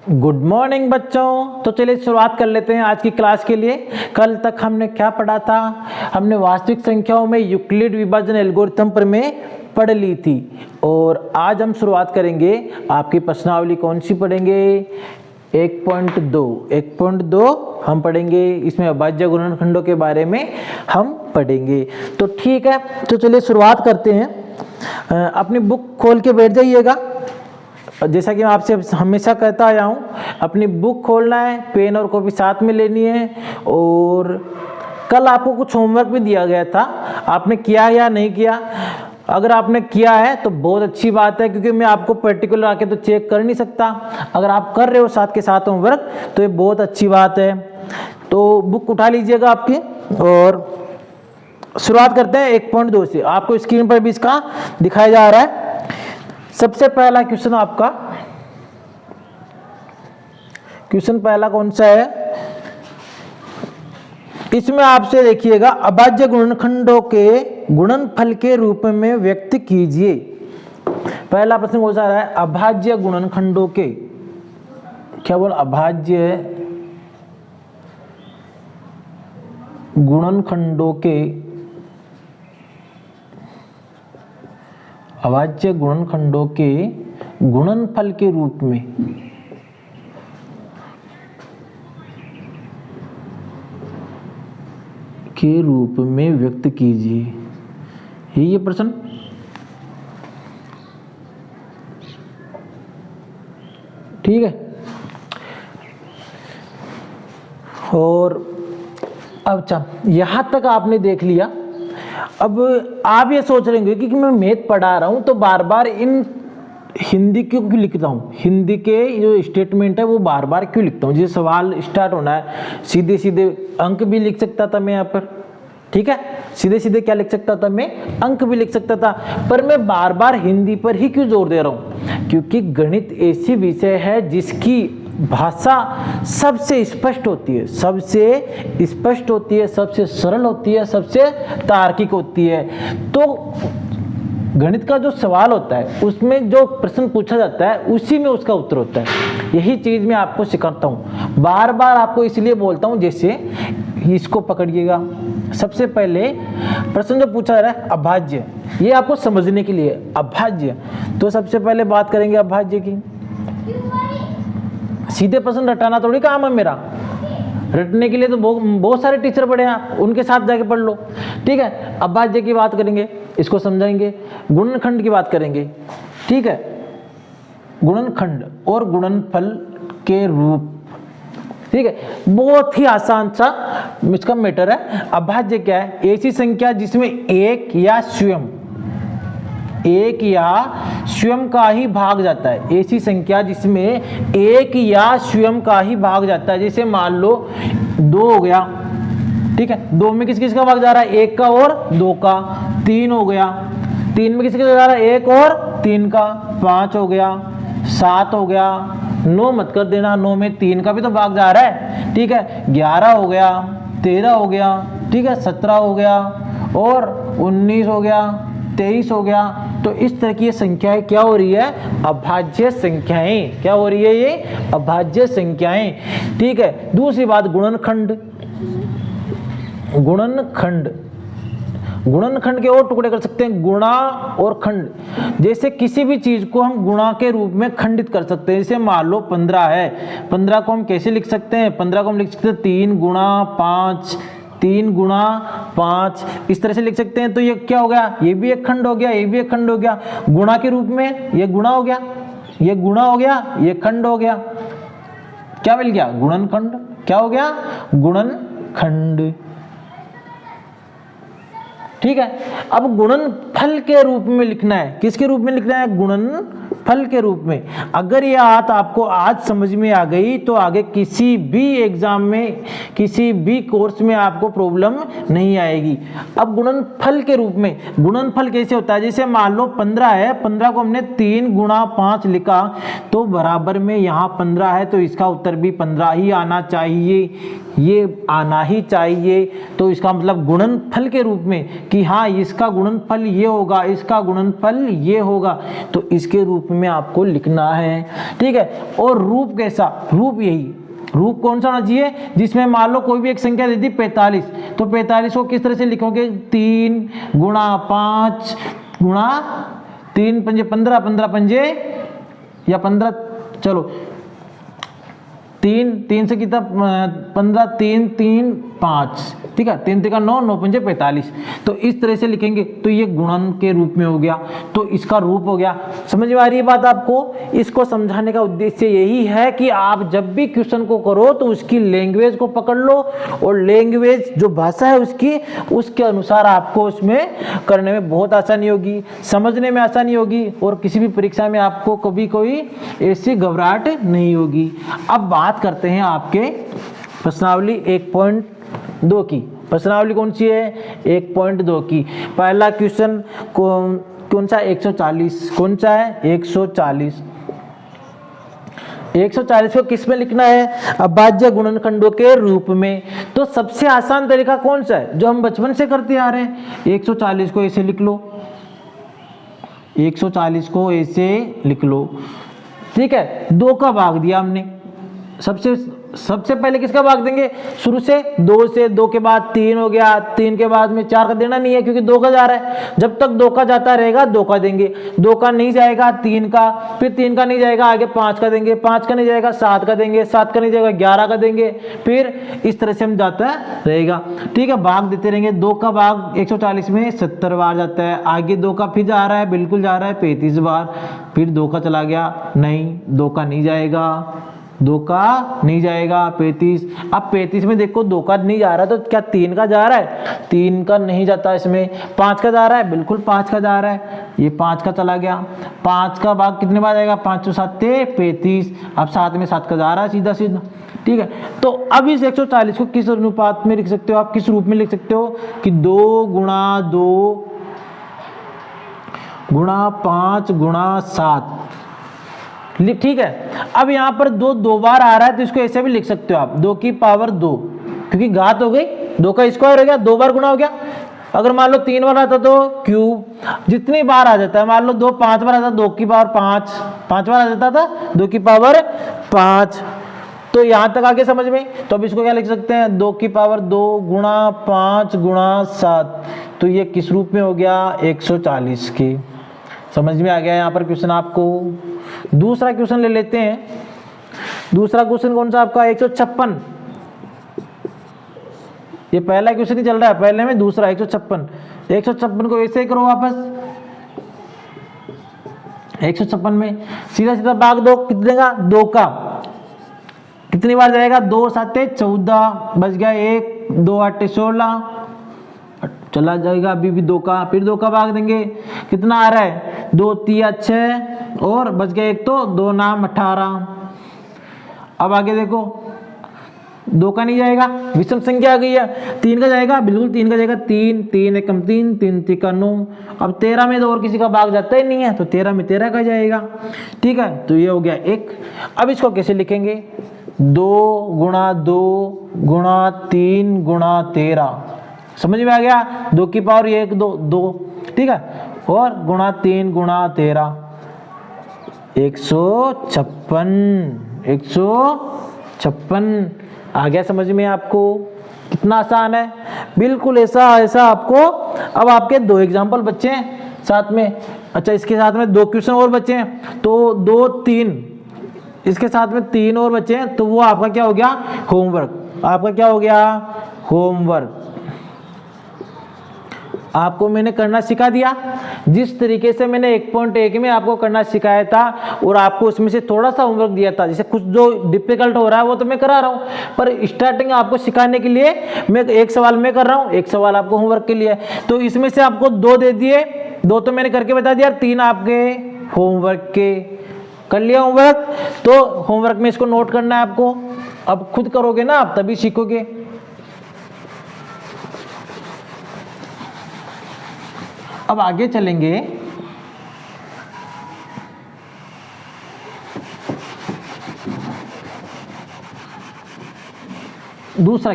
Good morning बच्चों। तो चलिए शुरुआत कर लेते हैं आज की क्लास के लिए। कल तक हमने क्या पढ़ा था? हमने वास्तविक संख्याओं में यूक्लिड विभाजन एल्गोरिथम पर में पढ़ ली थी और आज हम शुरुआत करेंगे। आपकी प्रश्नावली कौन सी पढ़ेंगे? 1.2 हम पढ़ेंगे। इसमें अभाज्य गुणनखंडों के बारे में हम पढ़ेंगे। तो ठीक है, तो चलिए शुरुआत करते हैं। अपनी बुक खोल के बैठ जाइएगा। जैसा कि मैं आपसे हमेशा कहता आया हूँ, अपनी बुक खोलना है, पेन और कॉपी साथ में लेनी है। और कल आपको कुछ होमवर्क भी दिया गया था, आपने किया या नहीं किया? अगर आपने किया है तो बहुत अच्छी बात है, क्योंकि मैं आपको पर्टिकुलर आके तो चेक कर नहीं सकता। अगर आप कर रहे हो साथ के साथ होमवर्क तो ये बहुत अच्छी बात है। तो बुक उठा लीजिएगा आपकी और शुरुआत करते हैं 1.2 से। आपको स्क्रीन पर भी इसका दिखाया जा रहा है। सबसे पहला क्वेश्चन आपका, क्वेश्चन पहला कौन सा है? इसमें आपसे देखिएगा, अभाज्य गुणनखंडों के गुणनफल के रूप में व्यक्त कीजिए। पहला प्रश्न कौन सा रहा है? अभाज्य गुणनखंडों के, क्या बोल? अभाज्य गुणनखंडों के, अभाज्य गुणनखंडों के गुणनफल के रूप में व्यक्त कीजिए। ये प्रश्न ठीक है। और अब अच्छा, यहां तक आपने देख लिया। अब आप ये सोच रहे होंगे कि मैं मैथ पढ़ा रहा हूं तो बार बार इन हिंदी क्यों लिखता हूँ, हिंदी के जो स्टेटमेंट है वो बार बार क्यों लिखता हूँ? जैसे सवाल स्टार्ट होना है, सीधे सीधे अंक भी लिख सकता था मैं यहाँ पर, ठीक है। सीधे सीधे क्या लिख सकता था मैं? अंक भी लिख सकता था। पर मैं बार बार हिंदी पर ही क्यों जोर दे रहा हूँ? क्योंकि गणित ऐसी विषय है जिसकी भाषा सबसे स्पष्ट होती है, सबसे स्पष्ट होती है, सबसे सरल होती है, सबसे तार्किक होती है। तो गणित का जो सवाल होता है उसमें जो प्रश्न पूछा जाता है उसी में उसका उत्तर होता है। यही चीज मैं आपको सिखाता हूँ, बार बार आपको इसलिए बोलता हूँ। जैसे इसको पकड़िएगा, सबसे पहले प्रश्न जो पूछा जा रहा है अभाज्य, ये आपको समझने के लिए अभाज्य। तो सबसे पहले बात करेंगे अभाज्य की। सीधे प्रश्न रटाना थोड़ी काम है मेरा, रटने के लिए तो बहुत सारे टीचर पढ़े हैं, उनके साथ जाके पढ़ लो, ठीक है। अभाज्य की बात करेंगे, इसको समझाएंगे। गुणनखंड की बात करेंगे, ठीक है। गुणनखंड और गुणनफल के रूप, ठीक है। बहुत ही आसान सा इसका मैटर है। अभाज्य क्या है? ऐसी संख्या जिसमें एक या स्वयं का ही भाग जाता है। ऐसी संख्या जिसमें एक या स्वयं का ही भाग जाता है। जैसे मान लो 2 हो गया, ठीक है। 2 में किस किस का भाग जा रहा है? 1 का और 2 का। 3 हो गया, 3 में किस किस का जा रहा है? 1 और 3 का। 5 हो गया, 7 हो गया, 9 मत कर देना, 9 में 3 का भी तो भाग जा रहा है, ठीक है। 11 हो गया, 13 हो गया, ठीक है। 17 हो गया और 19 हो गया, 23 हो गया। तो इस तरह की ये संख्याएं क्या हो रही है? अभाज्य संख्याएं। क्या हो रही है? ये अभाज्य संख्याएं, ठीक है। दूसरी बात, गुणनखंड। गुणनखंड के और टुकड़े कर सकते हैं, गुणा और खंड। जैसे किसी भी चीज को हम गुणा के रूप में खंडित कर सकते हैं। जैसे मान लो 15 है, 15 को हम कैसे लिख सकते हैं? 15 को हम लिख सकते हैं 3 गुणा 5, 3 गुणा 5, इस तरह से लिख सकते हैं। तो ये क्या हो गया? ये भी एक खंड हो गया, ये भी एक खंड हो गया। गुणा के रूप में ये गुणा हो गया, ये गुणा हो गया, ये खंड हो गया। क्या मिल गया? गुणनखंड। क्या हो गया? गुणनखंड, ठीक है। अब गुणनफल के रूप में लिखना है। किसके रूप में लिखना है? गुणनफल के रूप में। अगर ये बात आपको आज समझ में आ गई तो आगे किसी भी एग्जाम में, किसी भी कोर्स में आपको प्रॉब्लम नहीं आएगी। अब गुणनफल के रूप में, गुणनफल कैसे होता है? जैसे मान लो 15 है, 15 को हमने 3 गुणा 5 लिखा तो बराबर में यहाँ 15 है तो इसका उत्तर भी 15 ही आना चाहिए। ये आना ही चाहिए। तो इसका मतलब गुणनफल के रूप में कि हाँ इसका गुणनफल ये होगा, इसका गुणनफल ये होगा, तो इसके रूप में आपको लिखना है, ठीक है। और रूप कैसा, रूप यही, रूप कौन सा होना चाहिए जिसमें मान लो कोई भी एक संख्या दे दी 45, तो 45 को किस तरह से लिखोगे, 3 गुणा 5 गुणा 3 पंजे 15, 15 पंजे या 15, चलो 3 से कितना 15, 3 3 5, ठीक है, 3 3 9, 9 पंजे 45, तो इस तरह से लिखेंगे तो ये गुणन के रूप में हो गया, तो इसका रूप हो गया। समझ में आ रही है बात आपको? इसको समझाने का उद्देश्य यही है कि आप जब भी क्वेश्चन को करो तो उसकी लैंग्वेज को पकड़ लो, और लैंग्वेज जो भाषा है उसकी, उसके अनुसार आपको उसमें करने में बहुत आसानी होगी, समझने में आसानी होगी, और किसी भी परीक्षा में आपको कभी कोई ऐसी घबराहट नहीं होगी। अब बात करते हैं आपके प्रश्नावली 1.2 की। प्रश्नावली कौन सी है? 1.2 की। पहला क्वेश्चन कौन सा? 140। कौन सा है? 140। 140 को किस में लिखना है? अभाज्य गुणनखंडों के रूप में। तो सबसे आसान तरीका कौन सा है जो हम बचपन से करते आ रहे हैं? 140 को ऐसे लिख लो, 140 को ऐसे लिख लो, ठीक है। 2 का भाग दिया हमने, सबसे पहले किसका भाग देंगे? शुरू से 2 से, 2 के बाद 3 हो गया, 3 के बाद में 4 का देना नहीं है क्योंकि 2 का जा रहा है। जब तक 2 का जाता रहेगा 2 का देंगे, 2 का नहीं जाएगा 3 का, फिर 3 का नहीं जाएगा आगे 5 का देंगे, 5 का नहीं जाएगा 7 का देंगे, 7 का नहीं जाएगा 11 का देंगे, फिर इस तरह से हम जाता रहेगा, ठीक है। भाग देते रहेंगे। 2 का भाग 140 में 70 बार जाता है, आगे 2 का फिर जा रहा है, बिल्कुल जा रहा है 35 बार, फिर 2 का चला गया, नहीं 2 का नहीं जाएगा, 2 का नहीं जाएगा 35। अब 35 में देखो 2 का नहीं जा रहा है तो क्या 3 का जा रहा है? 3 का नहीं जाता इसमें। 5 का जा रहा है, बिल्कुल 5 का जा रहा है, ये 5 का चला गया। 5 का भाग कितने बार जाएगा? 5 7 35, अब 7 में 7 का जा रहा है सीधा सीधा, ठीक है। तो अब इस 140 को किस अनुपात में लिख सकते हो आप, किस रूप में लिख सकते हो कि 2 गुणा 2 गुणा 5 गुणा 7, ठीक है। अब यहां पर 2 बार आ रहा है तो इसको ऐसे भी लिख सकते हो आप, 2 की पावर 2, क्योंकि घात हो गई, 2 का स्क्वायर हो गया, 2 बार गुणा हो गया। अगर मान लो 3 बार आता तो क्यूब, जितनी बार आ जाता है, मान लो 2 5 बार आता 2 की पावर 5, 5 बार आ जाता था 2 की पावर 5। तो यहां तक आगे समझ में? तो अब इसको क्या लिख सकते हैं? 2 की पावर 2 गुणा 5 गुणा 7, तो ये किस रूप में हो गया? 140 की। समझ में आ गया यहाँ पर क्वेश्चन आपको? दूसरा क्वेश्चन ले लेते हैं। दूसरा क्वेश्चन कौन सा आपका? 156। ये पहला क्वेश्चन ही चल रहा है, पहले में दूसरा 156। 156 को ऐसे ही करो वापस, 156 में सीधा सीधा भाग दो, कितने देगा? 2 का कितनी बार जाएगा? 2 7 14, बच गया 1, 2 8 16, चला जाएगा अभी भी 2 का, फिर 2 का भाग देंगे, कितना आ रहा है? 2 3 6, और बच गया 1 तो 2 नाम 18। अब आगे देखो, 2 का नहीं जाएगा, विषम संख्या आ गई है, 3 का जाएगा, बिल्कुल 3 का जाएगा, 3 3 1 3, 3 3 का 9। अब 13 में तो और किसी का भाग जाता ही नहीं है, तो 13 में 13 का जाएगा, ठीक है। तो ये हो गया 1। अब इसको कैसे लिखेंगे? 2 गुणा 2 गुणा 3 गुणा 13, समझ में आ गया? 2 की पावर 1 2 2, ठीक है, और गुणा 3 गुणा 13, 156। 156 आ गया समझ में आपको? कितना आसान है, बिल्कुल ऐसा ऐसा आपको। अब आपके 2 एग्जाम्पल बच्चे हैं साथ में, अच्छा इसके साथ में 2 क्वेश्चन और बच्चे हैं, तो 2 3 इसके साथ में 3 और बच्चे हैं, तो वो आपका क्या हो गया? होमवर्क। आपका क्या हो गया? होमवर्क। आपको मैंने करना सिखा दिया, जिस तरीके से मैंने 1.1 में आपको करना सिखाया था, और आपको उसमें से थोड़ा सा होमवर्क दिया था। जैसे कुछ जो डिफिकल्ट हो रहा है वो तो मैं करा रहा हूँ, पर स्टार्टिंग आपको सिखाने के लिए मैं 1 सवाल मैं कर रहा हूँ, 1 सवाल आपको होमवर्क के लिए। तो इसमें से आपको 2 दे दिए, 2 तो मैंने करके बता दिया, 3 आपके होमवर्क के। कर लिया होमवर्क? तो होमवर्क में इसको नोट करना है आपको। अब खुद करोगे ना आप, तभी सीखोगे। अब आगे चलेंगे। दूसरा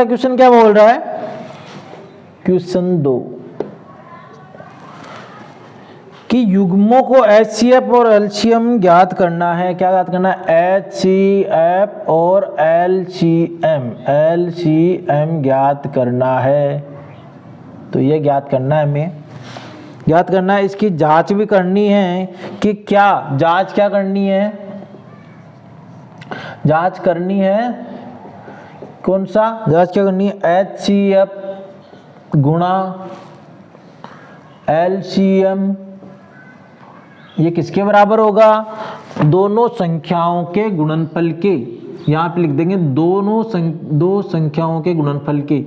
क्वेश्चन क्या बोल रहा है? क्वेश्चन 2 कि युग्मों को HCF और एलसीएम ज्ञात करना है। क्या ज्ञात करना है? HCF और एलसीएम ज्ञात करना है। तो ये ज्ञात करना है, हमें ज्ञात करना है। इसकी जांच भी करनी है कि क्या जांच क्या करनी है? जांच करनी है कौन सा? जांच क्या करनी है? HCF गुणा एलसीएम ये किसके बराबर होगा? दोनों संख्याओं के गुणनफल के। यहां पे लिख देंगे दो संख्याओं के गुणनफल के।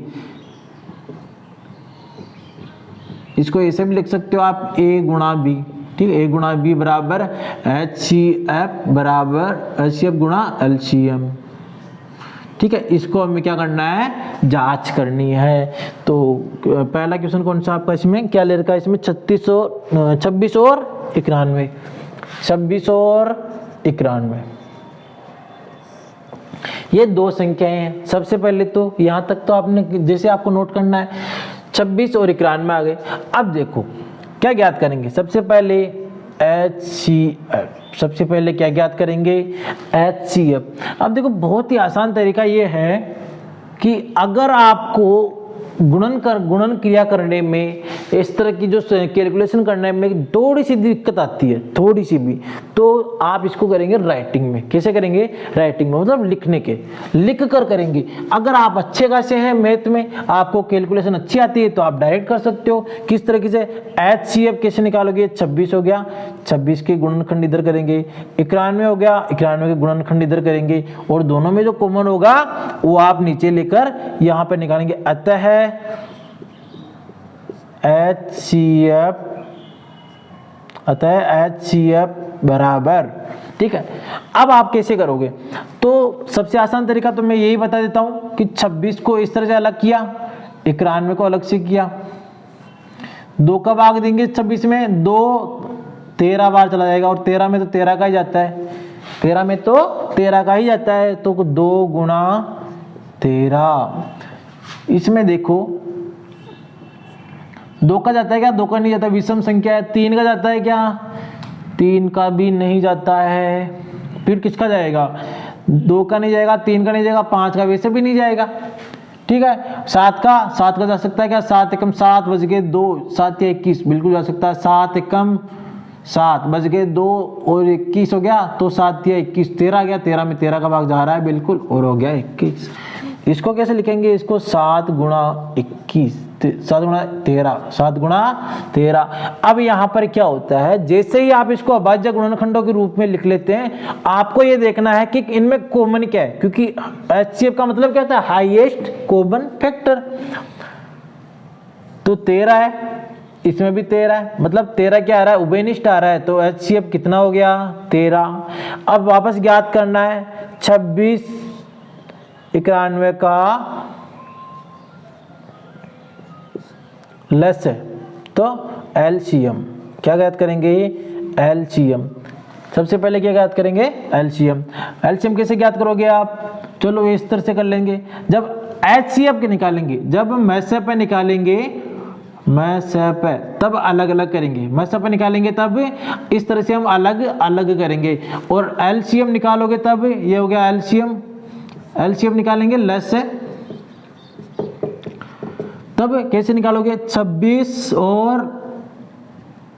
इसको ऐसे भी लिख सकते हो आप, A गुणा B। ठीक है, A गुणा B बराबर HCF गुणा एलसीएम। ठीक है, इसको हमें क्या करना है? जांच करनी है। तो पहला क्वेश्चन कौन सा आपका? इसमें क्या ले रखा है? इसमें 26 और 91। 26 और 91 ये दो संख्याएं हैं। सबसे पहले तो यहां तक तो आपने जैसे आपको नोट करना है, 26 और 91 आ गए। अब देखो क्या ज्ञात करेंगे? सबसे पहले HCF। सबसे पहले क्या ज्ञात करेंगे? HCF। अब देखो बहुत ही आसान तरीका ये है कि अगर आपको गुणन क्रिया करने में, इस तरह की जो कैलकुलेशन करने में थोड़ी सी दिक्कत आती है, थोड़ी सी भी, तो आप इसको करेंगे राइटिंग में। कैसे करेंगे? राइटिंग में, मतलब लिख कर करेंगे। अगर आप अच्छे खासे हैं मैथ में, आपको कैलकुलेशन अच्छी आती है, तो आप डायरेक्ट कर सकते हो। किस तरीके से? HCF कैसे निकालोगे? 26 हो गया, 26 के गुणनखंड इधर करेंगे। 91 हो गया, 91 के गुणनखंड इधर करेंगे, और दोनों में जो कॉमन होगा वो आप नीचे लेकर यहाँ पे निकालेंगे। अतः HCF बराबर। ठीक है, अब आप कैसे करोगे? तो सबसे आसान तरीका तो मैं यही बता देता हूं कि 26 को इस तरह से अलग किया, 91 को अलग से किया, 2 का भाग देंगे 26 में, 2 13 बार चला जाएगा, और 13 में तो 13 का ही जाता है, 13 में तो 13 का ही जाता है। तो 2 गुणा 13। इसमें देखो 2 का जाता है क्या? 2 का नहीं जाता, विषम संख्या है। 3 का जाता है क्या? 3 का भी नहीं जाता है। फिर किसका जाएगा? 2 का नहीं जाएगा, 3 का नहीं जाएगा, 5 का वैसे भी नहीं जाएगा। ठीक है, 7 का जा सकता है क्या? 7 एकम 7 बज गए 2, 7 या 21 बिल्कुल जा सकता है। 7 एकम 7 बज गए 2 और 21 हो गया, तो 7 या 21 13 गया, 13 में 13 का भाग जा रहा है बिल्कुल, और हो गया 21। इसको कैसे लिखेंगे? इसको 7 गुणा 21, 7 गुणा 13, 7 गुणा 13। अब यहाँ पर क्या होता है? जैसे ही आप इसको अभाज्य गुणनखंडों के रूप में लिख लेते हैं, आपको ये देखना है कि इनमें कॉमन क्या है, क्योंकि HCF का मतलब क्या होता है? Highest common factor. तो 13 है, इसमें भी 13 है, मतलब 13 क्या आ रहा है? उभयनिष्ठ आ रहा है। तो HCF कितना हो गया? 13। अब वापस ज्ञात करना है 26 91 का लेस है, तो LCM। क्या ज्ञात करेंगे? LCM। सबसे पहले क्या ज्ञात करेंगे? LCM। LCM कैसे ज्ञात करोगे आप? चलो इस तरह से कर लेंगे। जब HCF के निकालेंगे, जब मैसे पे निकालेंगे, मैसे पे, तब अलग अलग करेंगे। मैसे पे निकालेंगे तब इस तरह से हम अलग अलग करेंगे, और LCM निकालोगे तब ये हो गया LCM। LCM निकालेंगे लेस है, तब कैसे निकालोगे? 26 और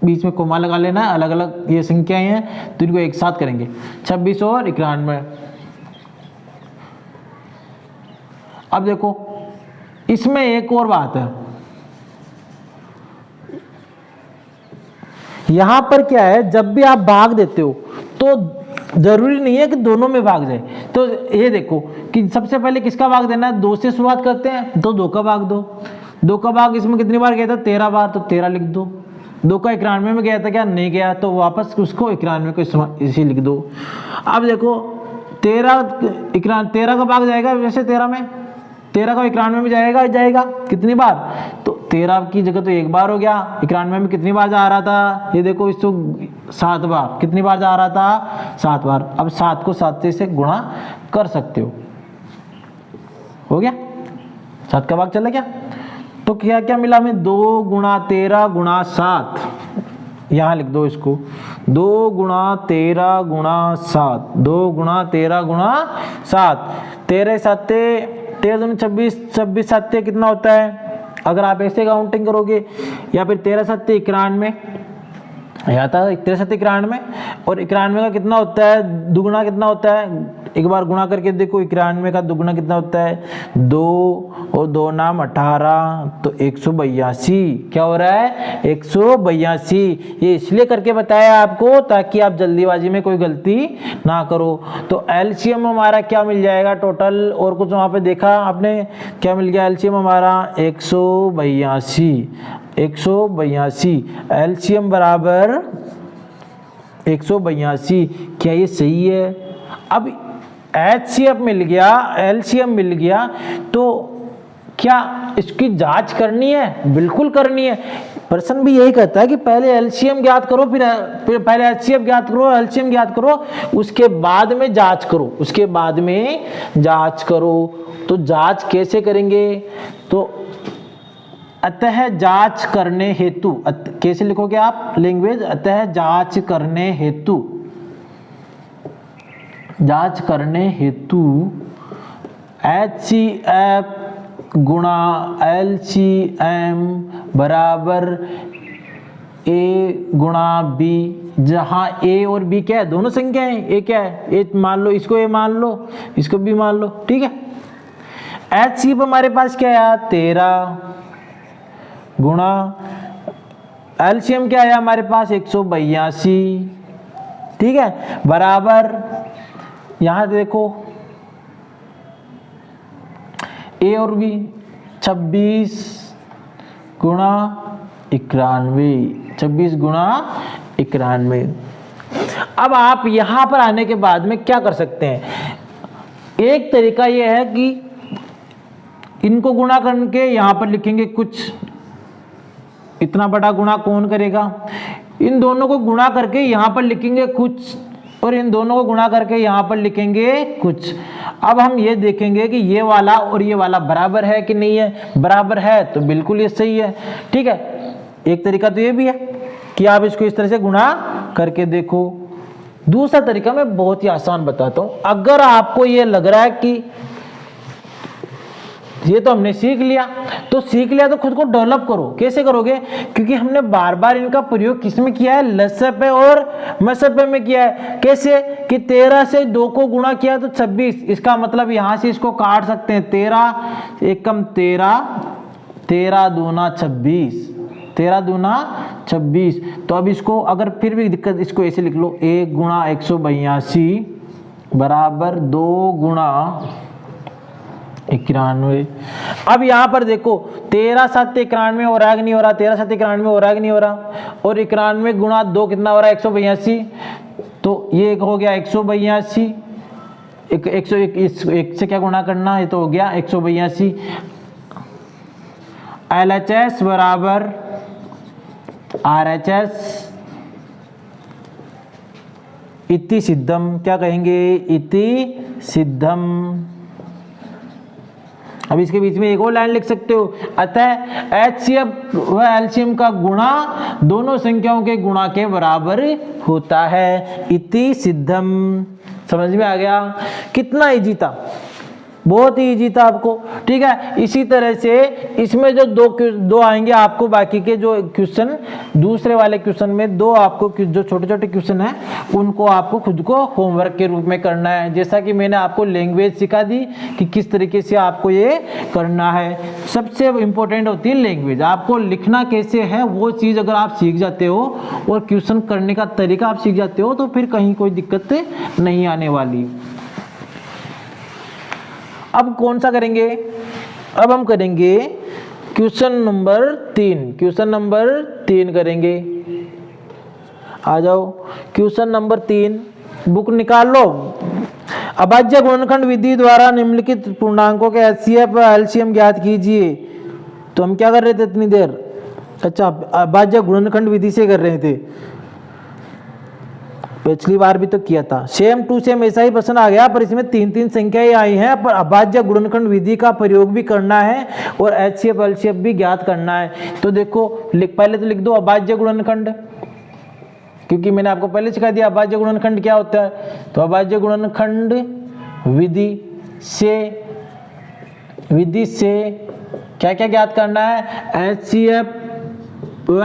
बीच में कोमा लगा लेना है, अलग अलग ये संख्याएं हैं तो इनको एक साथ करेंगे। 26 और 91। अब देखो इसमें एक और बात है, यहां पर क्या है? जब भी आप भाग देते हो तो जरूरी नहीं है कि दोनों में भाग जाए। तो ये देखो कि सबसे पहले किसका भाग देना है? 2 से शुरुआत करते हैं, तो 2 का भाग दो। 2 का भाग इसमें कितनी बार गया था? 13 बार, तो 13 लिख दो। 2 का 91 में गया था क्या? नहीं गया, तो वापस उसको 91 को इसी लिख दो। अब देखो 13 का भाग जाएगा वैसे 13 में, 13 का 91 में जाएगा जाएगा कितनी बार, तो 13 की जगह तो एक बार हो गया, 91 में कितनी बार जा रहा था, ये देखो इसको 7 बार, कितनी बार जा रहा था 7 बार। अब 7 को 7 से गुणा कर सकते हो गया, 7 का भाग चला गया। तो क्या क्या मिला हमें, 2 गुणा 13 गुणा 7, यहाँ लिख दो इसको, 2 गुणा 13 गुणा 7, 2 गुणा 13 गुणा 7, 13 7 13 दूनी 26, 26 7 कितना होता है, अगर आप ऐसे काउंटिंग करोगे, या फिर 13 7 91, यहाँ था 13 7 91, और 91 का कितना होता है, दुगुना कितना होता है, एक बार गुणा करके देखो, 91 का दुगुना कितना होता है, 2 और 2 नाम 18, तो 182, क्या हो रहा है 182। ये इसलिए करके बताया आपको ताकि आप जल्दीबाजी में कोई गलती ना करो। तो एलसीएम हमारा क्या मिल जाएगा टोटल, और कुछ वहाँ पे देखा आपने क्या मिल गया, एलसीएम हमारा 182, 182, एलसीएम बराबर 182। क्या ये सही है? अब एचसीएफ मिल गया, एलसीएम मिल गया, तो क्या इसकी जांच करनी है? बिल्कुल करनी है। प्रश्न भी यही कहता है कि पहले एलसीएम ज्ञात करो, फिर पहले एचसीएफ ज्ञात करो, एलसीएम ज्ञात करो, उसके बाद में जांच करो, उसके बाद में जांच करो। तो जांच कैसे करेंगे, तो अतः जांच करने हेतु, कैसे लिखोगे आप लैंग्वेज, अतः जांच करने हेतु, जांच करने हेतु HCF गुणा LCM बराबर A गुणा B, जहां A और B क्या है, दोनों संख्या है, A क्या है, A मान लो, इसको A मान लो, इसको B मान लो, ठीक है। HCF हमारे पास क्या है 13 गुणा LCM क्या है हमारे पास 182, ठीक है, बराबर यहां देखो A और B 26 गुणा 91, 26 गुणा 91। अब आप यहां पर आने के बाद में क्या कर सकते हैं, एक तरीका यह है कि इनको गुणा करके यहां पर लिखेंगे कुछ, इतना बड़ा गुणा कौन करेगा, इन दोनों को गुणा करके यहां पर लिखेंगे कुछ, और इन दोनों को गुणा करके यहां पर लिखेंगे कुछ। अब हम ये देखेंगे कि ये वाला और ये वाला बराबर है कि नहीं है, बराबर है तो बिल्कुल ये सही है, ठीक है। एक तरीका तो ये भी है कि आप इसको इस तरह से गुणा करके देखो। दूसरा तरीका मैं बहुत ही आसान बताता हूं, अगर आपको ये लग रहा है कि ये तो हमने सीख लिया, तो सीख लिया तो खुद को डेवलप करो। कैसे करोगे, क्योंकि हमने बार बार इनका प्रयोग किस में किया है, लसपे और मसपे में किया है। कैसे कि 13 से 2 को गुणा किया तो 26, इसका मतलब यहां से इसको काट सकते हैं, 13 एकम 13, 13 दूना 26, 13 दूना 26। तो अब इसको अगर फिर भी दिक्कत, इसको ऐसे लिख लो, 1 गुणा 182 बराबर 2 गुणा 91। अब यहां पर देखो 13 7 91 हो रहा है कि नहीं हो रहा, 13 7 91 हो रहा है कि नहीं हो रहा, और 91 गुणा 2 कितना हो रहा है 182, तो ये हो गया 182, एक से क्या गुणा करना, ये तो हो गया 182। LHS बराबर RHS इति सिद्धम, क्या कहेंगे, इति सिद्धम। अब इसके बीच में एक और लाइन लिख सकते हो, अतः HCF व LCM का गुणा दोनों संख्याओं के गुणा के बराबर होता है, इति सिद्धम। समझ में आ गया, कितना इजी था, बहुत ही इजी था आपको, ठीक है। इसी तरह से इसमें जो दो आएंगे आपको, बाकी के जो क्वेश्चन दूसरे वाले क्वेश्चन में दो आपको जो छोटे छोटे क्वेश्चन हैं उनको आपको खुद को होमवर्क के रूप में करना है। जैसा कि मैंने आपको लैंग्वेज सिखा दी कि किस तरीके से आपको ये करना है। सबसे इम्पोर्टेंट होती है लैंग्वेज, आपको लिखना कैसे है वो चीज़ अगर आप सीख जाते हो और क्वेश्चन करने का तरीका आप सीख जाते हो तो फिर कहीं कोई दिक्कत नहीं आने वाली। अब कौन सा करेंगे, अब हम करेंगे क्वेश्चन नंबर 3, क्वेश्चन नंबर 3 करेंगे। आ जाओ क्वेश्चन नंबर 3, बुक निकाल लो। अभाज्य गुणनखंड विधि द्वारा निम्नलिखित पूर्णांकों के एचसीएफ व एलसीएम ज्ञात कीजिए। तो हम क्या कर रहे थे इतनी देर? अच्छा, अभाज्य गुणनखंड विधि से कर रहे थे, पिछली बार भी तो किया था। सेम टू सेम ऐसा ही प्रश्न आ गया, पर इसमें 3 संख्याएं आई हैं, पर अभाज्य गुणनखंड विधि का प्रयोग भी करना है और एचसीएफ एलसीएफ भी ज्ञात करना है। तो देखो पहले तो लिख दो अभाज्य गुणनखंड, क्योंकि मैंने आपको पहले सिखा दिया अभाज्य गुणनखंड क्या होता है। तो अभाज्य गुणनखंड विधि से क्या क्या ज्ञात करना है? एचसीएफ व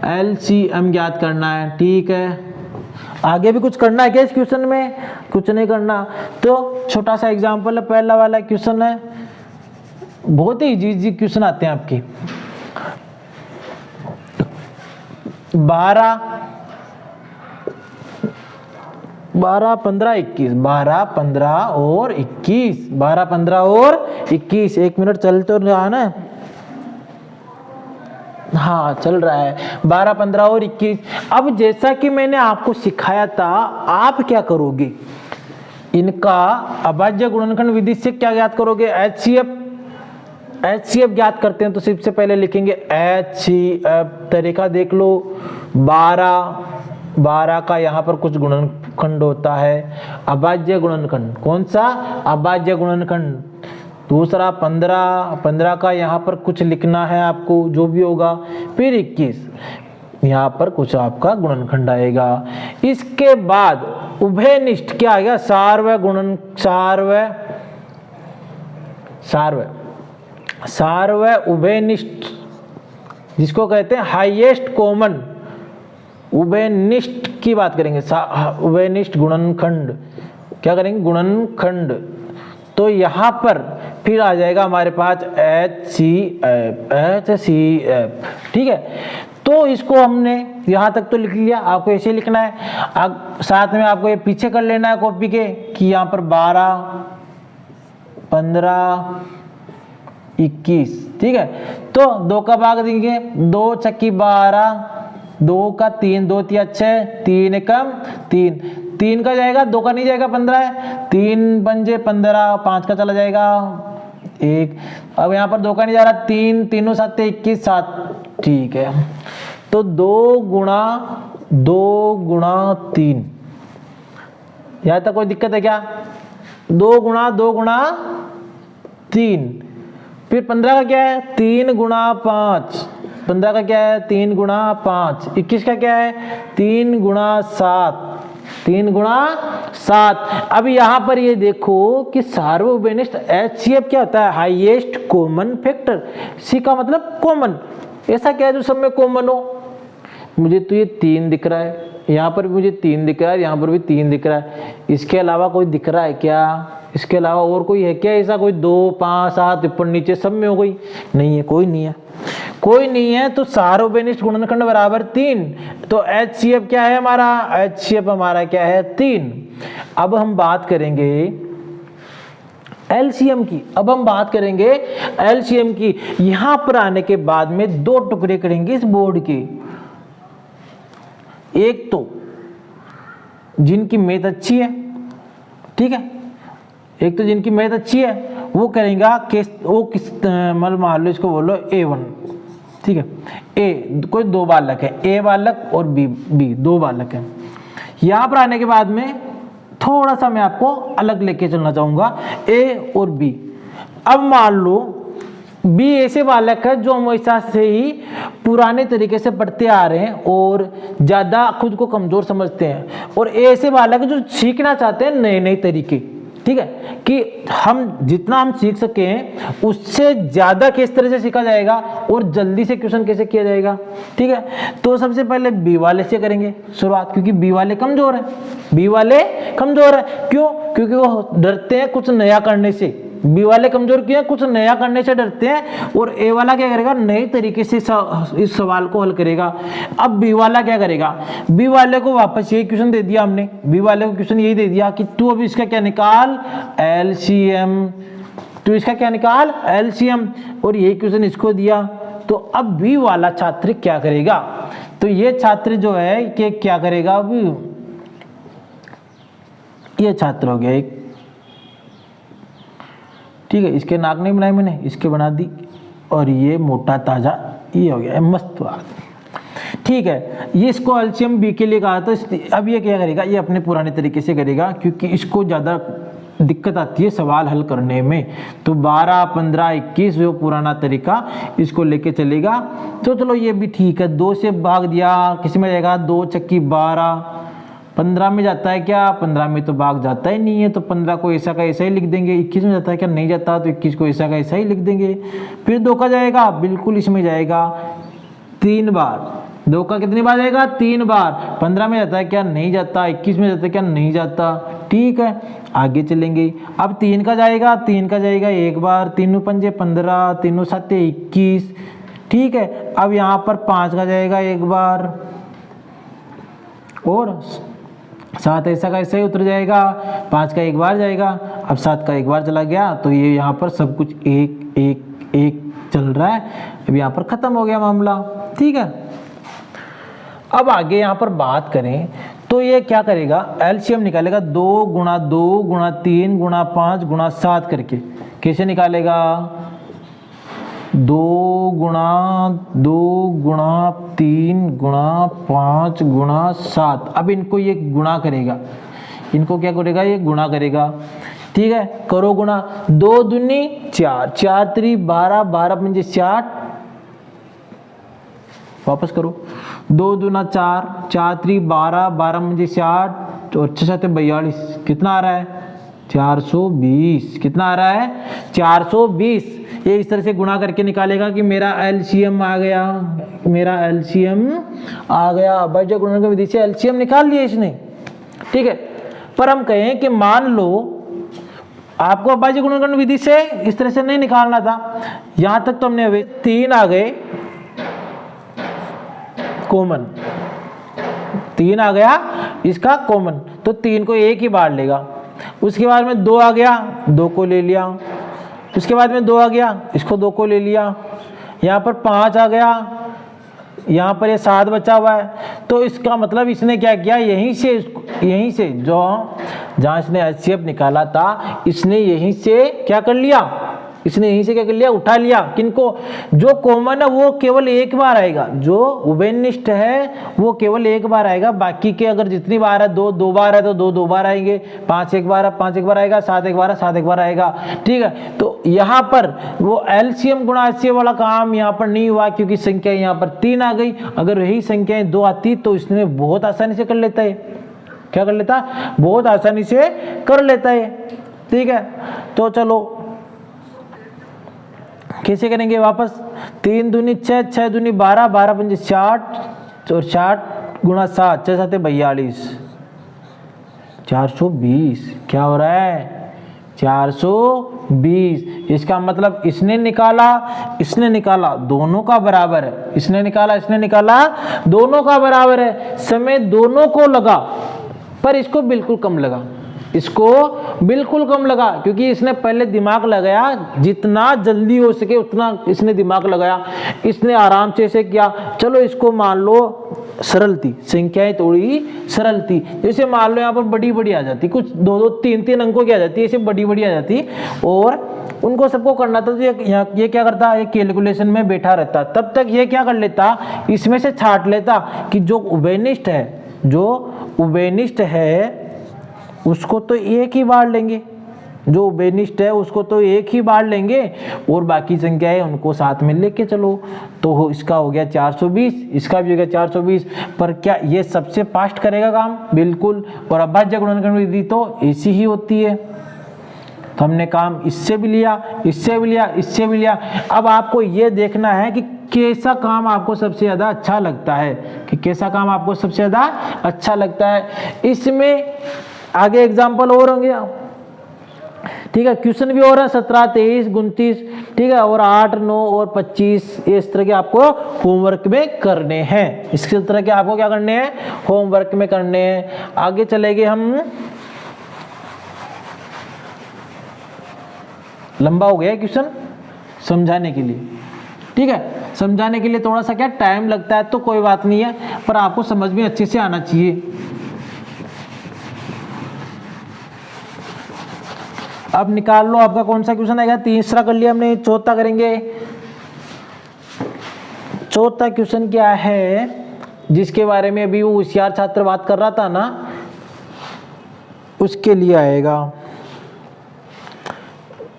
एलसीएम ज्ञात करना है। ठीक है, आगे भी कुछ करना है क्या इस क्वेश्चन में? कुछ नहीं करना। तो छोटा सा एग्जांपल है, पहला वाला क्वेश्चन है, बहुत ही इजी क्वेश्चन आते हैं आपके। 12, 15, 21, 12, 15 और 21, 12, 15 और 21। 1 मिनट चल तो रहा है ना? हाँ चल रहा है। 12, 15 और 21। अब जैसा कि मैंने आपको सिखाया था, आप क्या करोगे? इनका अभाज्य गुणनखंड विधि से क्या ज्ञात करोगे? एचसीएफ ज्ञात करते हैं। तो सबसे पहले लिखेंगे एचसीएफ। तरीका देख लो, 12 का यहाँ पर कुछ गुणनखंड होता है, अभाज्य गुणनखंड। कौन सा? अभाज्य गुणनखंड। दूसरा 15 का यहाँ पर कुछ लिखना है आपको, जो भी होगा। फिर 21, यहाँ पर कुछ आपका गुणनखंड आएगा। इसके बाद उभयनिष्ठ क्या आ गया? सार्वय उभयनिष्ठ, जिसको कहते हैं हाईएस्ट कॉमन। उभयनिष्ठ की बात करेंगे, उभयनिष्ठ गुणनखंड। क्या करेंगे? गुणनखंड। तो यहाँ पर फिर आ जाएगा हमारे पास एचसीएफ। ठीक है, तो इसको हमने यहाँ तक तो लिख लिया। आपको ऐसे लिखना है। अब साथ में आपको ये पीछे कर लेना है कॉपी के, कि यहाँ पर 12, 15, 21। ठीक है, तो 2 का भाग देंगे, 2 छक्की 12, 2 का 3, 2 तिया 6, 3 एकम 3 का जाएगा, 2 का नहीं जाएगा, 15 है। 3 पंजे 15, 5 का चला जाएगा 1। अब यहाँ पर 2 का नहीं जा रहा, 3 3 7 21 7। ठीक है, तो 2 गुणा 3। यहाँ तक कोई दिक्कत है क्या? 2 गुणा 3। फिर 15 का क्या है? 3 गुणा 5। 15 का क्या है? 3 गुणा 5। 21 का क्या है? 3 गुणा 7। 3 गुणा 7। अब यहां पर ये देखो कि सार्वभौमिक एचसीएफ क्या होता है? Highest common factor. सी का मतलब कॉमन। ऐसा क्या है जो सब में कॉमन हो? मुझे तो ये 3 दिख रहा है, यहाँ पर भी मुझे 3 दिख रहा है, यहाँ पर भी 3 दिख रहा है। इसके अलावा कोई दिख रहा है क्या? इसके अलावा और कोई है क्या ऐसा? कोई 2 5 7 ऊपर नीचे सब में हो गई? नहीं है, कोई नहीं है, कोई नहीं है। तो सार्वभौमिक गुणनखंड बराबर 3। तो एचसीएफ क्या है हमारा? एचसीएफ हमारा क्या है? 3। अब हम बात करेंगे एलसीएम की। अब हम बात करेंगे एलसीएम की। यहां पर आने के बाद में 2 टुकड़े करेंगे इस बोर्ड के। एक तो जिनकी मैथ अच्छी है, ठीक है, एक तो जिनकी मैथ अच्छी है वो करेगा वो किस मतलब मान लो इसको बोलो A1। ठीक है, ए कोई 2 बालक है, ए बालक और बी 2 बालक है। यहां पर आने के बाद में थोड़ा सा मैं आपको अलग लेके चलना चाहूंगा, ए और बी। अब मान लो बी ऐसे बालक है जो हमेशा से ही पुराने तरीके से पढ़ते आ रहे हैं और ज्यादा खुद को कमजोर समझते हैं, और ए ऐसे बालक है जो सीखना चाहते हैं नए नए तरीके। ठीक है, कि हम जितना हम सीख सके हैं उससे ज्यादा किस तरह से सीखा जाएगा और जल्दी से क्वेश्चन कैसे किया जाएगा। ठीक है, तो सबसे पहले बी वाले से करेंगे शुरुआत, क्योंकि बी वाले कमजोर है। बी वाले कमजोर है क्यों? क्योंकि वो डरते हैं कुछ नया करने से। बी वाले कमजोर क्यों है? कुछ नया करने से डरते हैं। और ए वाला क्या करेगा? नए तरीके से इस सवाल को हल करेगा। अब बी वाला क्या करेगा? बी वाले को वापस यही क्वेश्चन दे दिया हमने, बी वाले को क्वेश्चन यही दे दिया कि तू अब इसका क्या निकाल? एलसीएम। तो इसका क्या निकाल? एलसीएम। और यही क्वेश्चन इसको दिया। तो अब बी वाला छात्र क्या करेगा? तो ये छात्र जो है कि क्या करेगा? अब ये छात्र हो गया एक, ठीक है। इसके नाक नहीं बनाई मैंने, इसके बना दी, और ये मोटा ताजा ये हो गया, मस्त बात, ठीक है। ये इसको एलसीएम बी के लिए कहा था। अब ये क्या करेगा, ये अपने पुराने तरीके से करेगा, क्योंकि इसको ज़्यादा दिक्कत आती है सवाल हल करने में। तो 12, 15, 21 जो पुराना तरीका इसको लेके चलेगा। तो चलो ये भी ठीक है, 2 से भाग दिया, किसी में जाएगा 2 चक्की 12, 15 में जाता है क्या, 15 में तो भाग जाता ही नहीं है, तो 15 को ऐसा का ऐसा ही लिख देंगे। 21 में जाता है क्या, नहीं जाता, तो 21 को ऐसा का ऐसा ही लिख देंगे। फिर 2 का जाएगा, बिल्कुल इसमें जाएगा 3 बार। 2 का कितनी बार जाएगा, 3 बार। 15 में जाता है क्या, नहीं जाता। 21 में जाता है क्या, नहीं जाता, ठीक है। आगे चलेंगे, अब 3 का जाएगा, 3 का जाएगा 1 बार। 3 पंजे 15, 3 7 21, ठीक है। अब यहाँ पर 5 का जाएगा 1 बार, और 7 ऐसा का ऐसा ही उतर जाएगा। 5 का 1 बार जाएगा, अब 7 का 1 बार चला गया, तो ये यहाँ पर सब कुछ 1 1 1 चल रहा है। अब यहाँ पर खत्म हो गया मामला, ठीक है। अब आगे यहाँ पर बात करें तो ये क्या करेगा, एलसीएम निकालेगा 2 गुणा 2 गुणा 3 गुणा 5 गुणा 7 करके। कैसे निकालेगा, 2 गुणा 2 गुणा 3 गुणा 5 गुणा 7। अब इनको ये गुणा करेगा, इनको क्या करेगा, ये गुणा करेगा, ठीक है। करो गुणा, 2 दूनी 4, 4 3 12, 12 पंजे 60, वापस करो, 2 दूना 4, 4 3 12, 12 मुझे 60, और 6 7 42, कितना आ रहा है, 420। कितना आ रहा है, 420। ये इस तरह से गुणा करके निकालेगा कि मेरा एलसीएम आ गया, मेरा एलसीएम आ गया। अभाज्य गुणनखंड विधि से एलसीएम निकाल लिया इसने, ठीक है। पर हम कहें कि मान लो आपको अभाज्य गुणनखंड विधि से इस तरह से नहीं निकालना था, यहां तक तो हमने 3 आ गए कॉमन, 3 आ गया इसका कॉमन, तो 3 को एक ही बार लेगा। उसके बाद में 2 आ गया, 2 को ले लिया। उसके बाद में 2 आ गया, इसको 2 को ले लिया। यहाँ पर 5 आ गया, यहाँ पर ये 7 बचा हुआ है। तो इसका मतलब इसने क्या किया, यहीं से जो जहाँ इसने एचसीएफ निकाला था, इसने यहीं से क्या कर लिया, इसने यहीं से क्या कर लिया, उठा लिया। किनको, जो कॉमन है वो केवल एक बार आएगा, जो उभयनिष्ठ है वो केवल एक बार आएगा। बाकी के अगर जितनी बार है, 2 बार है तो 2 बार आएंगे, 5 एक बार है 5 एक बार आएगा, 7 एक बार है 7 एक बार आएगा, ठीक है। तो यहाँ पर वो एलसीएम गुणा एचसीएफ वाला काम यहाँ पर नहीं हुआ, क्योंकि संख्या यहाँ पर 3 आ गई। अगर यही संख्याएं 2 आती तो इसमें बहुत आसानी से कर लेता है, क्या कर लेता, बहुत आसानी से कर लेता है, ठीक है। तो चलो कैसे करेंगे वापस, 3 दूनी 6, 6 दूनी 12, 12 पंजे 60, और 60 गुणा 7, 6 7 42, 420। क्या हो रहा है, 420। इसका मतलब इसने निकाला दोनों का बराबर है, इसने निकाला दोनों का बराबर है। समय दोनों को लगा, पर इसको बिल्कुल कम लगा, क्योंकि इसने पहले दिमाग लगाया, जितना जल्दी हो सके उतना इसने दिमाग लगाया। इसने आराम से ऐसे किया, चलो इसको मान लो सरल थी, संख्याएं थोड़ी सरल थी। जैसे मान लो यहाँ पर बड़ी आ जाती, कुछ 2 3 अंकों की आ जाती, ऐसे बड़ी आ जाती, और उनको सबको करना था। तो ये क्या करता, ये कैलकुलेशन में बैठा रहता। तब तक ये क्या कर लेता, इसमें से छांट लेता कि जो उभयनिष्ठ है उसको तो एक ही बार लेंगे, और बाकी संख्याएं उनको साथ में लेके चलो। तो इसका हो गया 420, इसका भी हो गया 420। पर क्या ये सबसे फास्ट करेगा काम, बिल्कुल। और अभाज्य गुणनखंड विधि तो ऐसी ही होती है। तो हमने काम इससे भी लिया, इससे भी लिया। अब आपको ये देखना है कि कैसा काम आपको सबसे ज्यादा अच्छा लगता है, इसमें आगे एग्जाम्पल और होंगे, ठीक है। क्वेश्चन भी और है, 17 23 29, ठीक है, और 8 9 और 25, इस तरह के आपको होमवर्क में करने हैं। इस तरह के आपको क्या करने हैं, होमवर्क में करने हैं। आगे चलेंगे हम, लंबा हो गया क्वेश्चन समझाने के लिए, ठीक है। समझाने के लिए थोड़ा सा क्या टाइम लगता है, तो कोई बात नहीं है, पर आपको समझ में अच्छे से आना चाहिए। अब निकाल लो आपका कौन सा क्वेश्चन आएगा। तीसरा कर लिया हमने, चौथा करेंगे। चौथा क्वेश्चन क्या है, जिसके बारे में अभी वो होशियार छात्र बात कर रहा था ना, उसके लिए आएगा।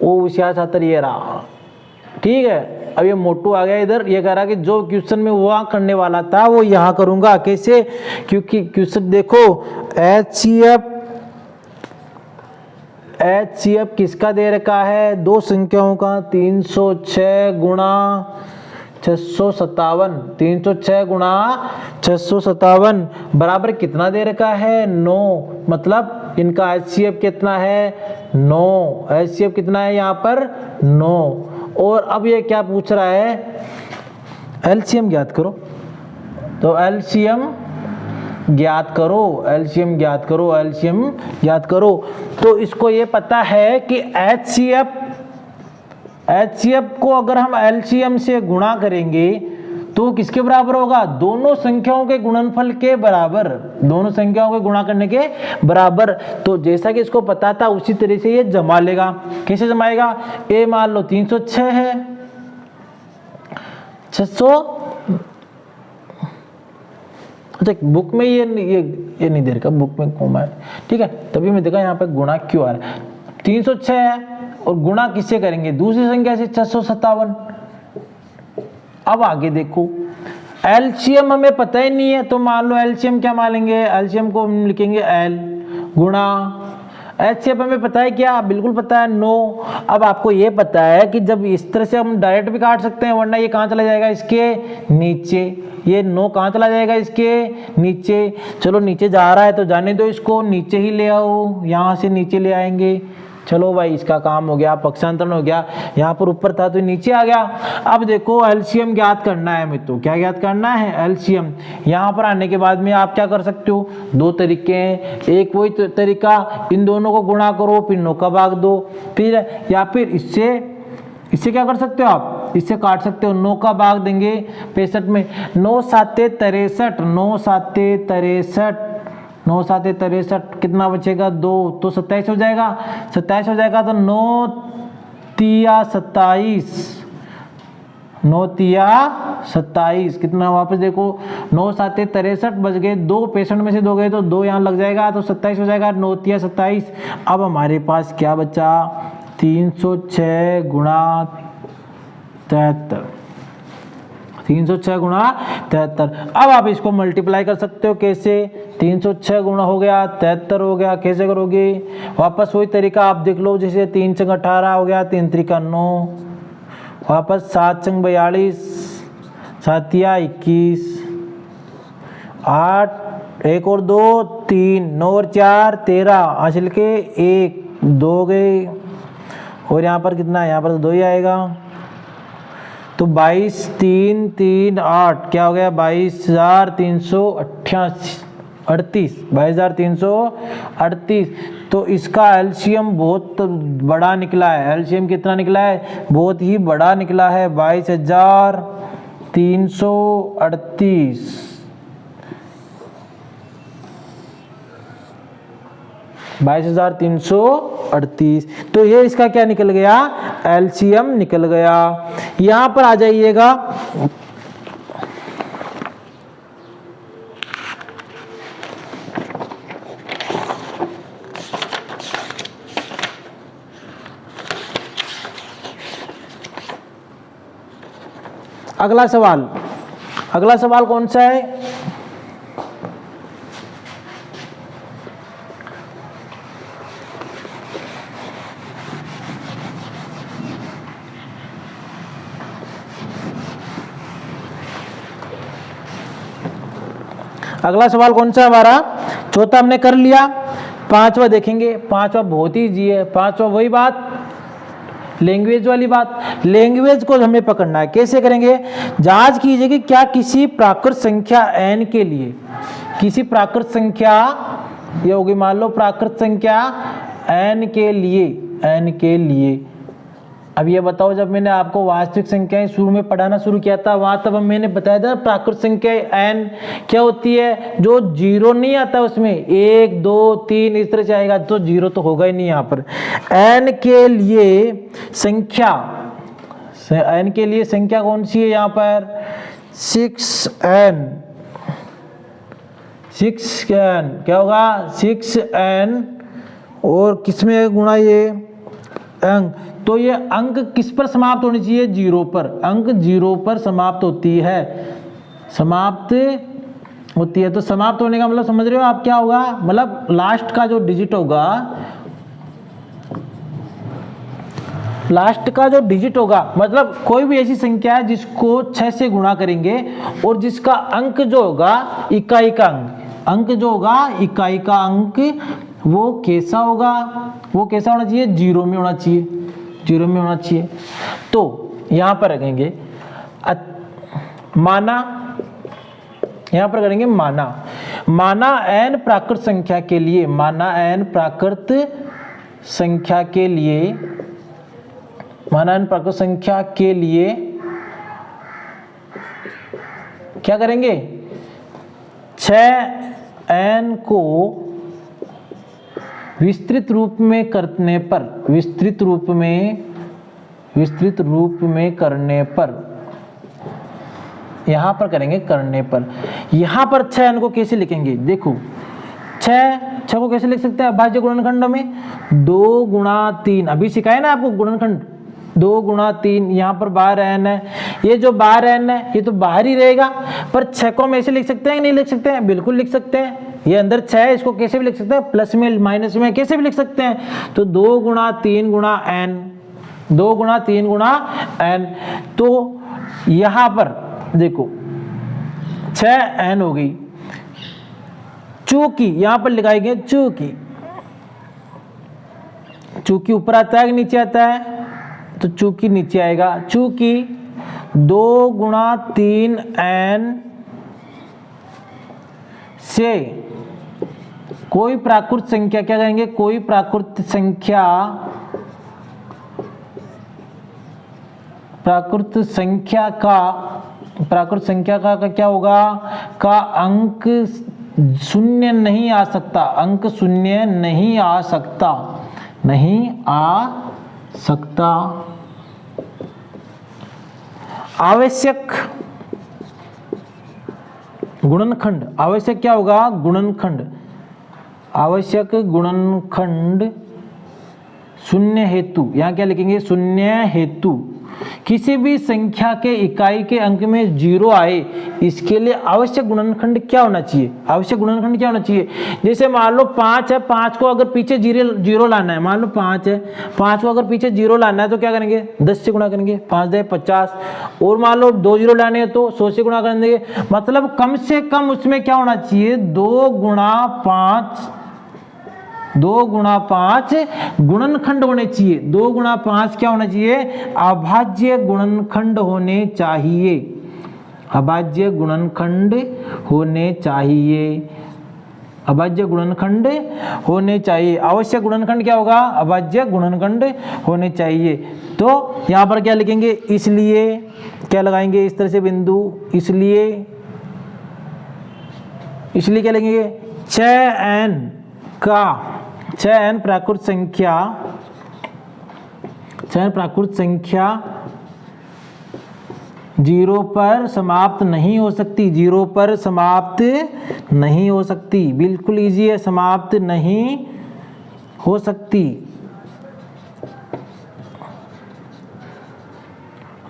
वो होशियार छात्र ये रहा, ठीक है। अब ये मोटू आ गया इधर, ये कह रहा कि जो क्वेश्चन में वहाँ करने वाला था वो यहाँ करूँगा। कैसे? क्योंकि क्वेश्चन देखो, HCF किसका दे रखा है, दो संख्याओं का, 306 गुणा 657, 306 गुणा 657 बराबर कितना दे रखा है, 9। मतलब इनका HCF कितना है, 9। HCF कितना है यहाँ पर, 9। और अब ये क्या पूछ रहा है, LCM ज्ञात करो। तो LCM ज्ञात करो, LCM ज्ञात करो, LCM ज्ञात करो। तो इसको ये पता है कि HCF को अगर हम LCM से गुणा करेंगे तो किसके बराबर होगा, दोनों संख्याओं के गुणनफल के बराबर, दोनों संख्याओं के गुणा करने के बराबर। तो जैसा कि इसको पता था उसी तरह से ये जमा लेगा। कैसे जमाएगा, ए मान लो 306 है, 600, अच्छा बुक में ये नहीं दे रखा, बुक में कोमा है, ठीक है। तभी मैं देखा यहाँ पे गुणा क्यों आ रहा है। 306 है और गुणा किससे करेंगे, दूसरी संख्या से, 657। अब आगे देखो, LCM हमें पता ही नहीं है, तो मान लो LCM क्या मानेंगे, LCM को हम लिखेंगे L गुणा HCF हमें पता है क्या, बिल्कुल पता है, 9। अब आपको ये पता है कि जब इस तरह से हम डायरेक्ट भी काट सकते हैं, वरना ये कहाँ चला जाएगा, इसके नीचे। ये 9 कहाँ चला जाएगा, इसके नीचे। चलो नीचे जा रहा है तो जाने दो, इसको नीचे ही ले आओ, यहाँ से नीचे ले आएंगे। चलो भाई इसका काम हो गया, पक्षांतरण हो गया। यहाँ पर ऊपर था तो नीचे आ गया। अब देखो LCM ज्ञात करना है हमें, तो क्या ज्ञात करना है, LCM। यहाँ पर आने के बाद में आप क्या कर सकते हो, दो तरीके हैं। एक वही तरीका, इन दोनों को गुणा करो फिर 9 का भाग दो, फिर या फिर इससे क्या कर सकते हो आप, इससे काट सकते हो, 9 का भाग देंगे 65 में, 9 साते 63, 9 साते 63, 9 साते 63, कितना बचेगा, 2, तो 27 हो जाएगा, 27 हो जाएगा। तो 9 तिया 27, 9 तिया 27, कितना वापस देखो, 9 साते 63 बच गए, 2 65 में से 2 गए तो 2 यहाँ लग जाएगा, तो 27 हो जाएगा, 9 तिया 27। अब हमारे पास क्या बचा, 306 गुणा 73, 306 गुणा 73। अब आप इसको मल्टीप्लाई कर सकते हो, कैसे, 306 गुणा हो गया 73 हो गया, कैसे करोगे, वापस वही तरीका आप देख लो, जैसे 3 चंग 18 हो गया, 3 त्रिका 9, वापस 7 चंग 42, 7 या 21, 8, 1 और 2 3, 9 और 4 13, हासिल के 1 2 गए, और यहाँ पर कितना है, यहाँ पर तो 2 ही आएगा। तो 22 3 3 8 क्या हो गया, 22,338, 22,338। तो इसका LCM बहुत बड़ा निकला है। LCM कितना निकला है, बहुत ही बड़ा निकला है, 22,338, 22,338। तो ये इसका क्या निकल गया, LCM निकल गया। यहां पर आ जाइएगा, अगला सवाल। अगला सवाल कौन सा है, अगला सवाल कौन सा हमारा, चौथा हमने कर लिया, पांचवा देखेंगे। पांचवा बहुत ही इजी है। पांचवा वही बात, लैंग्वेज वाली बात। लैंग्वेज को हमें पकड़ना है, कैसे करेंगे, जांच कीजिए कि क्या किसी प्राकृत संख्या n के लिए, किसी प्राकृत संख्या, ये होगी मान लो प्राकृत संख्या n के लिए अब ये बताओ, जब मैंने आपको वास्तविक संख्याएं शुरू में पढ़ाना शुरू किया था वहां तब मैंने बताया था प्राकृत संख्या n क्या होती है, जो जीरो नहीं आता उसमें 1 2 3 इस तरह से आएगा, तो जीरो तो होगा ही नहीं यहाँ पर। n के लिए संख्या, n के लिए संख्या कौन सी है यहाँ पर, 6n, 6n क्या होगा, 6n और किसमें गुणा ये अंक, तो ये अंक किस पर समाप्त होनी चाहिए, जीरो पर, अंक जीरो पर समाप्त होती है, समाप्त होती है। तो समाप्त होने का मतलब समझ रहे हो आप क्या होगा, मतलब लास्ट का जो डिजिट होगा, लास्ट का जो डिजिट होगा, मतलब कोई भी ऐसी संख्या है जिसको 6 से गुणा करेंगे और जिसका अंक जो होगा इकाई का अंक जो होगा इकाई का अंक, वो कैसा होगा, वो कैसा होना चाहिए, जीरो में होना चाहिए, जीरो में होना चाहिए। तो यहां पर रखेंगे माना, यहां पर करेंगे माना n प्राकृत संख्या के लिए, माना n प्राकृत संख्या के लिए, माना n प्राकृत संख्या के लिए क्या करेंगे, 6n को विस्तृत रूप में करने पर, विस्तृत रूप में करने पर, यहां पर करेंगे करने पर, यहां पर 6n को कैसे लिखेंगे, देखो 6 को कैसे लिख सकते हैं, अभाज्य गुणनखंड में 2 गुणा 3, अभी सिखाया ना आपको गुणनखंड, 2 गुणा 3, यहाँ पर बाहर n है, ये जो बाहर n है ये तो बाहर ही रहेगा, पर 6 को हम ऐसे लिख सकते हैं कि नहीं लिख सकते हैं, बिल्कुल लिख सकते हैं। ये अंदर 6 है, इसको कैसे भी लिख सकते हैं, प्लस में माइनस में कैसे भी लिख सकते हैं। तो 2 गुणा 3 गुणा n, 2 गुणा 3 गुणा n, तो यहाँ पर देखो 6n हो गई, चूंकि यहाँ पर लिखाएंगे चूंकि ऊपर आता है कि नीचे आता है, तो चूंकि नीचे आएगा, चूंकि 2 गुणा 3n से कोई प्राकृत संख्या, क्या कहेंगे, कोई प्राकृत संख्या, प्राकृत संख्या का क्या होगा, का अंक शून्य नहीं आ सकता, अंक शून्य नहीं आ सकता, नहीं आ सकता। आवश्यक गुणनखंड, आवश्यक क्या होगा, गुणनखंड, आवश्यक गुणनखंड शून्य हेतु, यहां क्या लिखेंगे, शून्य हेतु, किसी भी संख्या के इकाई के अंक में 0 आए, इसके लिए आवश्यक गुणनखंड क्या होना चाहिए, आवश्यक गुणनखंड क्या होना चाहिए। जैसे मान लो 5 है, 5 को अगर पीछे 0 लाना है, मान लो 5 है, 5 को अगर पीछे 0 लाना है तो क्या करेंगे, 10 से गुणा करेंगे, 5 दे 50, और मान लो 2 0 लाने हैं तो 100 से गुणा कर देंगे, मतलब कम से कम उसमें क्या होना चाहिए, 2 गुणा 5 गुणनखंड होने चाहिए, 2 गुणा 5 क्या होना चाहिए, अभाज्य गुणनखंड होने चाहिए, अभाज्य गुणनखंड होने चाहिए, अभाज्य गुणनखंड होने चाहिए। आवश्यक गुणनखंड क्या होगा, अभाज्य गुणनखंड होने चाहिए। तो यहां पर क्या लिखेंगे, इसलिए क्या लगाएंगे, इस तरह से बिंदु, इसलिए क्या लिखेंगे, 6n प्राकृत संख्या, 6n प्राकृत संख्या 0 पर समाप्त नहीं हो सकती, 0 पर समाप्त नहीं हो सकती, बिल्कुल इजी है, समाप्त नहीं हो सकती,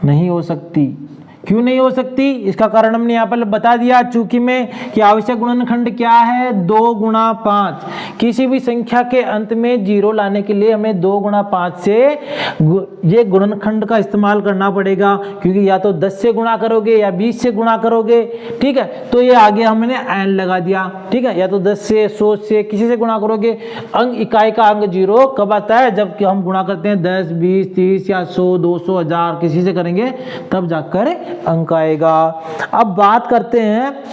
नहीं हो सकती। क्यों नहीं हो सकती, इसका कारण हमने यहाँ पर बता दिया, चूंकि में कि आवश्यक गुणनखंड क्या है, 2 गुणा 5, किसी भी संख्या के अंत में 0 लाने के लिए हमें 2 गुणा 5 से ये गुणनखंड का इस्तेमाल करना पड़ेगा, क्योंकि या तो 10 से गुणा करोगे या 20 से गुणा करोगे, ठीक है। तो ये आगे हमने n लगा दिया, ठीक है, या तो 10 से 100 से किसी से गुणा करोगे। अंक इकाई का अंक 0 कब आता है, जबकि हम गुणा करते हैं 10 20 30 या 100 200 1000 किसी से करेंगे तब जाकर अंक आएगा। अब बात करते हैं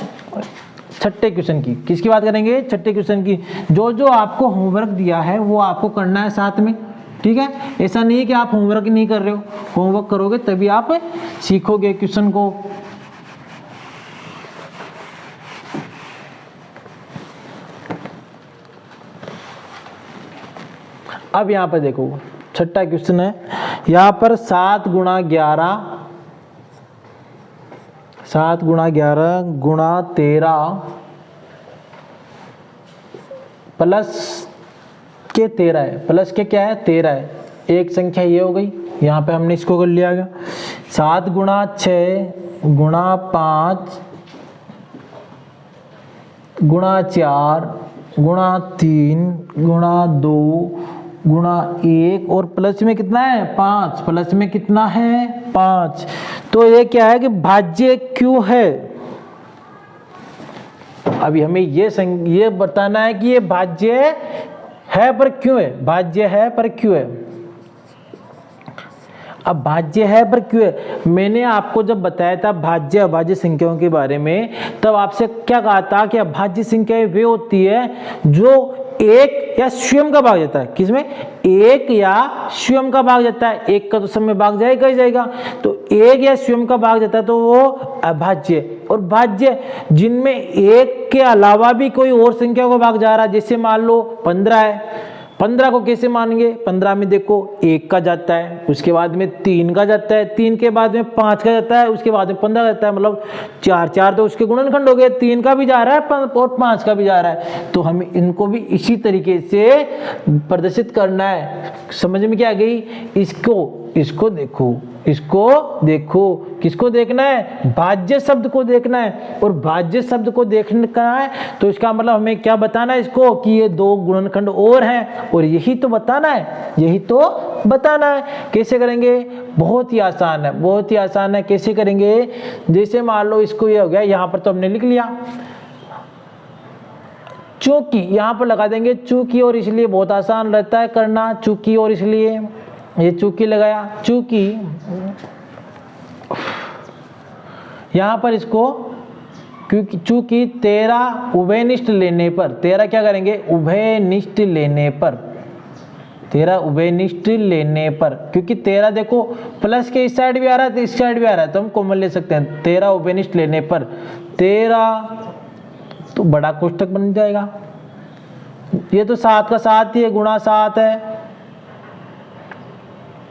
छठे क्वेश्चन की, किसकी बात करेंगे, छठे क्वेश्चन की। जो जो आपको होमवर्क दिया है वो आपको करना है साथ में, ठीक है, ऐसा नहीं है कि आप होमवर्क नहीं कर रहे हो, होमवर्क करोगे तभी आप सीखोगे क्वेश्चन को। अब यहां पर देखो छठा क्वेश्चन है, यहां पर 7 गुणा 11 गुणा 13 प्लस के 13 है, प्लस के क्या है 13 है, एक संख्या ये हो गई, यहाँ पे हमने इसको कर लिया गया। 7 गुणा 6 गुणा 5 गुणा 4 गुणा 3 गुणा 2 गुणा 1 और प्लस में कितना है 5, प्लस में कितना है 5। तो ये क्या है कि भाज्य क्यों है। अभी हमें ये बताना है कि ये भाज्य है पर क्यों है, भाज्य है पर क्यों है। अब भाज्य है पर क्यों है, मैंने आपको जब बताया था भाज्य अभाज्य संख्याओं के बारे में, तब आपसे क्या कहा था कि अभाज्य संख्याएं वे होती है जो एक या स्वयं का भाग जाता है, किसमें एक या स्वयं का भाग जाता है, एक का तो सब में भाग जाएगा ही जाएगा, तो एक या स्वयं का भाग जाता है तो वो अभाज्य। और भाज्य जिनमें एक के अलावा भी कोई और संख्या को भाग जा रहा है, जैसे मान लो 15 है, 15 को कैसे मानेंगे, 15 में देखो 1 का जाता है, उसके बाद में 3 का जाता है, 3 के बाद में 5 का जाता है, उसके बाद में 15 का जाता है, मतलब 4 तो उसके गुणनखंड हो गए, 3 का भी जा रहा है और 5 का भी जा रहा है। तो हमें इनको भी इसी तरीके से प्रदर्शित करना है। समझ में क्या आ गई, इसको देखो, किसको देखना है, भाज्य शब्द को देखना है। और भाज्य शब्द को देखना है तो इसका मतलब हमें क्या बताना है इसको, कि ये 2 गुणनखंड और हैं, और यही तो बताना है। कैसे करेंगे, बहुत ही आसान है। कैसे करेंगे, जैसे मान लो इसको ये हो गया, यहां पर तो हमने लिख लिया चूंकि, यहां पर लगा देंगे चूंकि, और इसलिए बहुत आसान रहता है करना, चूंकि और इसलिए ये चूंकि लगाया, चूंकि यहां पर इसको क्योंकि चूंकि 13 उभयनिष्ठ लेने पर, 13 क्या करेंगे उभयनिष्ठ लेने पर, 13 उभयनिष्ठ लेने पर, क्योंकि 13 देखो प्लस के इस साइड भी आ रहा है तो इस साइड भी आ रहा है, तो हम कॉमन ले सकते हैं। 13 उभयनिष्ठ लेने पर 13 तो बड़ा कोष्ठक बन जाएगा, ये तो 7 का 7 ही है, गुणा 7 है,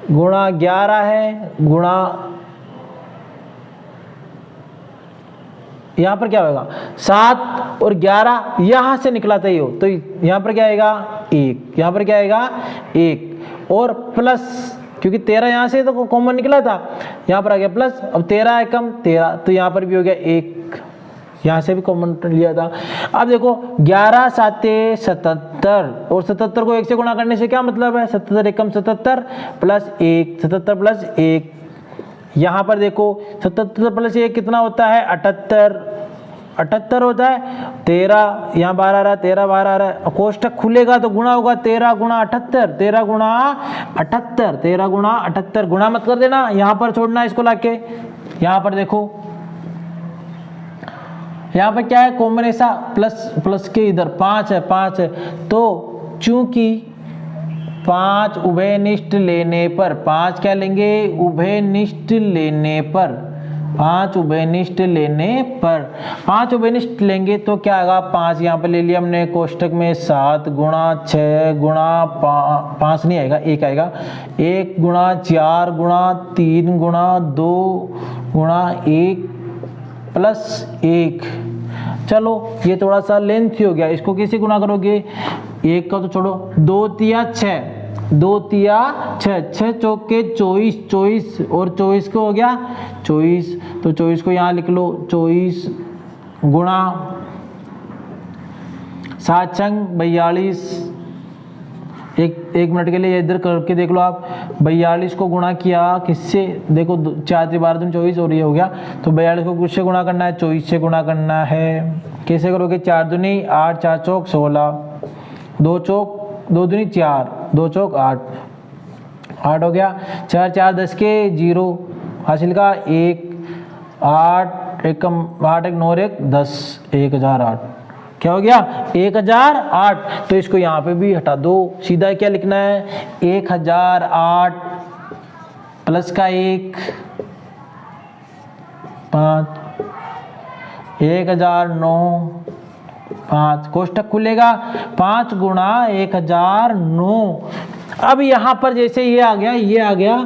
गुणा 11 है, गुणा यहां पर क्या होगा 7 और 11 यहां से निकला था ये हो, तो यहां पर क्या आएगा 1, यहां पर क्या आएगा 1 और प्लस, क्योंकि 13 यहां से तो कॉमन निकला था, यहां पर आ गया प्लस। अब 13 है कम 13, तो यहां पर भी हो गया 1, यहां से भी कॉमन लिया था। अब देखो 11 7 77 और 77 को 1 से गुणा करने से क्या मतलब है, 77 एकम 77 प्लस 1, 77 प्लस 1, यहां पर देखो 77 प्लस 1 कितना होता है 78 होता है। 13 यहाँ 12 आ रहा है, 13 12 आ रहा है, कोष्ठक खुलेगा तो गुणा होगा 13 गुणा 78, 13 गुणा 78, 13 गुणा 78, गुणा मत कर देना, यहां पर छोड़ना इसको लाके। यहां पर देखो यहाँ पर क्या है कॉमन ऐसा, प्लस के इधर 5 है, तो चूंकि 5 उभयनिष्ठ लेने पर, 5 क्या लेंगे उभयनिष्ठ लेने पर, 5 उभयनिष्ठ लेने पर, 5 उभयनिष्ठ लेंगे तो क्या आएगा 5 यहाँ पर ले लिया हमने कोष्ठक में, 7 गुणा 6 गुणा 5 नहीं आएगा 1 आएगा, 1 गुणा 4 गुणा 3 गुणा 2 गुणा 1 प्लस 1। चलो ये थोड़ा सा लेंथी हो गया, इसको कैसे गुणा करोगे, 1 का तो छोड़ो, 2 तिया 6, 2 तिया 6, 6 चौके 24 और 24 को हो गया 24, तो 24 को यहाँ लिख लो 24 गुणा 7 छंग 42, एक मिनट के लिए इधर करके देख लो आप, 42 को गुणा किया किससे, देखो 4 3 12 24 और ये हो गया, तो 42 को किससे गुणा करना है 24 से गुणा करना है। कैसे करोगे, 4 दूनी 8, 4 चौक 16, 2 चौक 2 दूनी 4, 2 चौक 8 हो गया, 4 4 10 के 0 हासिल का 1, 8 1 8 1 9 1 10, 1008 क्या हो गया 1008। तो इसको यहाँ पे भी हटा दो, सीधा क्या लिखना है 1008 प्लस का 1 5, 1009 5, कोष्टक खुलेगा 5 गुणा 1009। अब यहाँ पर जैसे ये आ गया,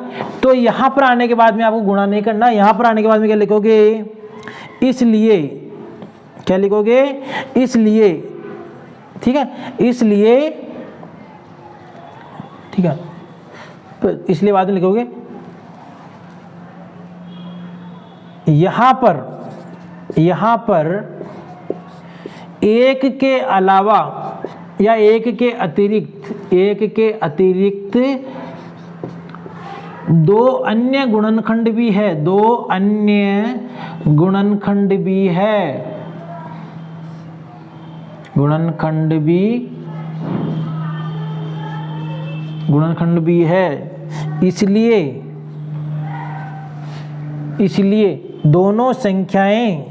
तो यहाँ पर आने के बाद में आपको गुणा नहीं करना, यहाँ पर आने के बाद में क्या लिखोगे, इसलिए, क्या लिखोगे, इसलिए, ठीक है, इसलिए, ठीक है, तो इसलिए बाद में लिखोगे यहाँ पर एक के अलावा या एक के अतिरिक्त दो अन्य गुणनखंड भी है, दो अन्य गुणनखंड भी है, गुणनखंड भी है, इसलिए दोनों संख्याएं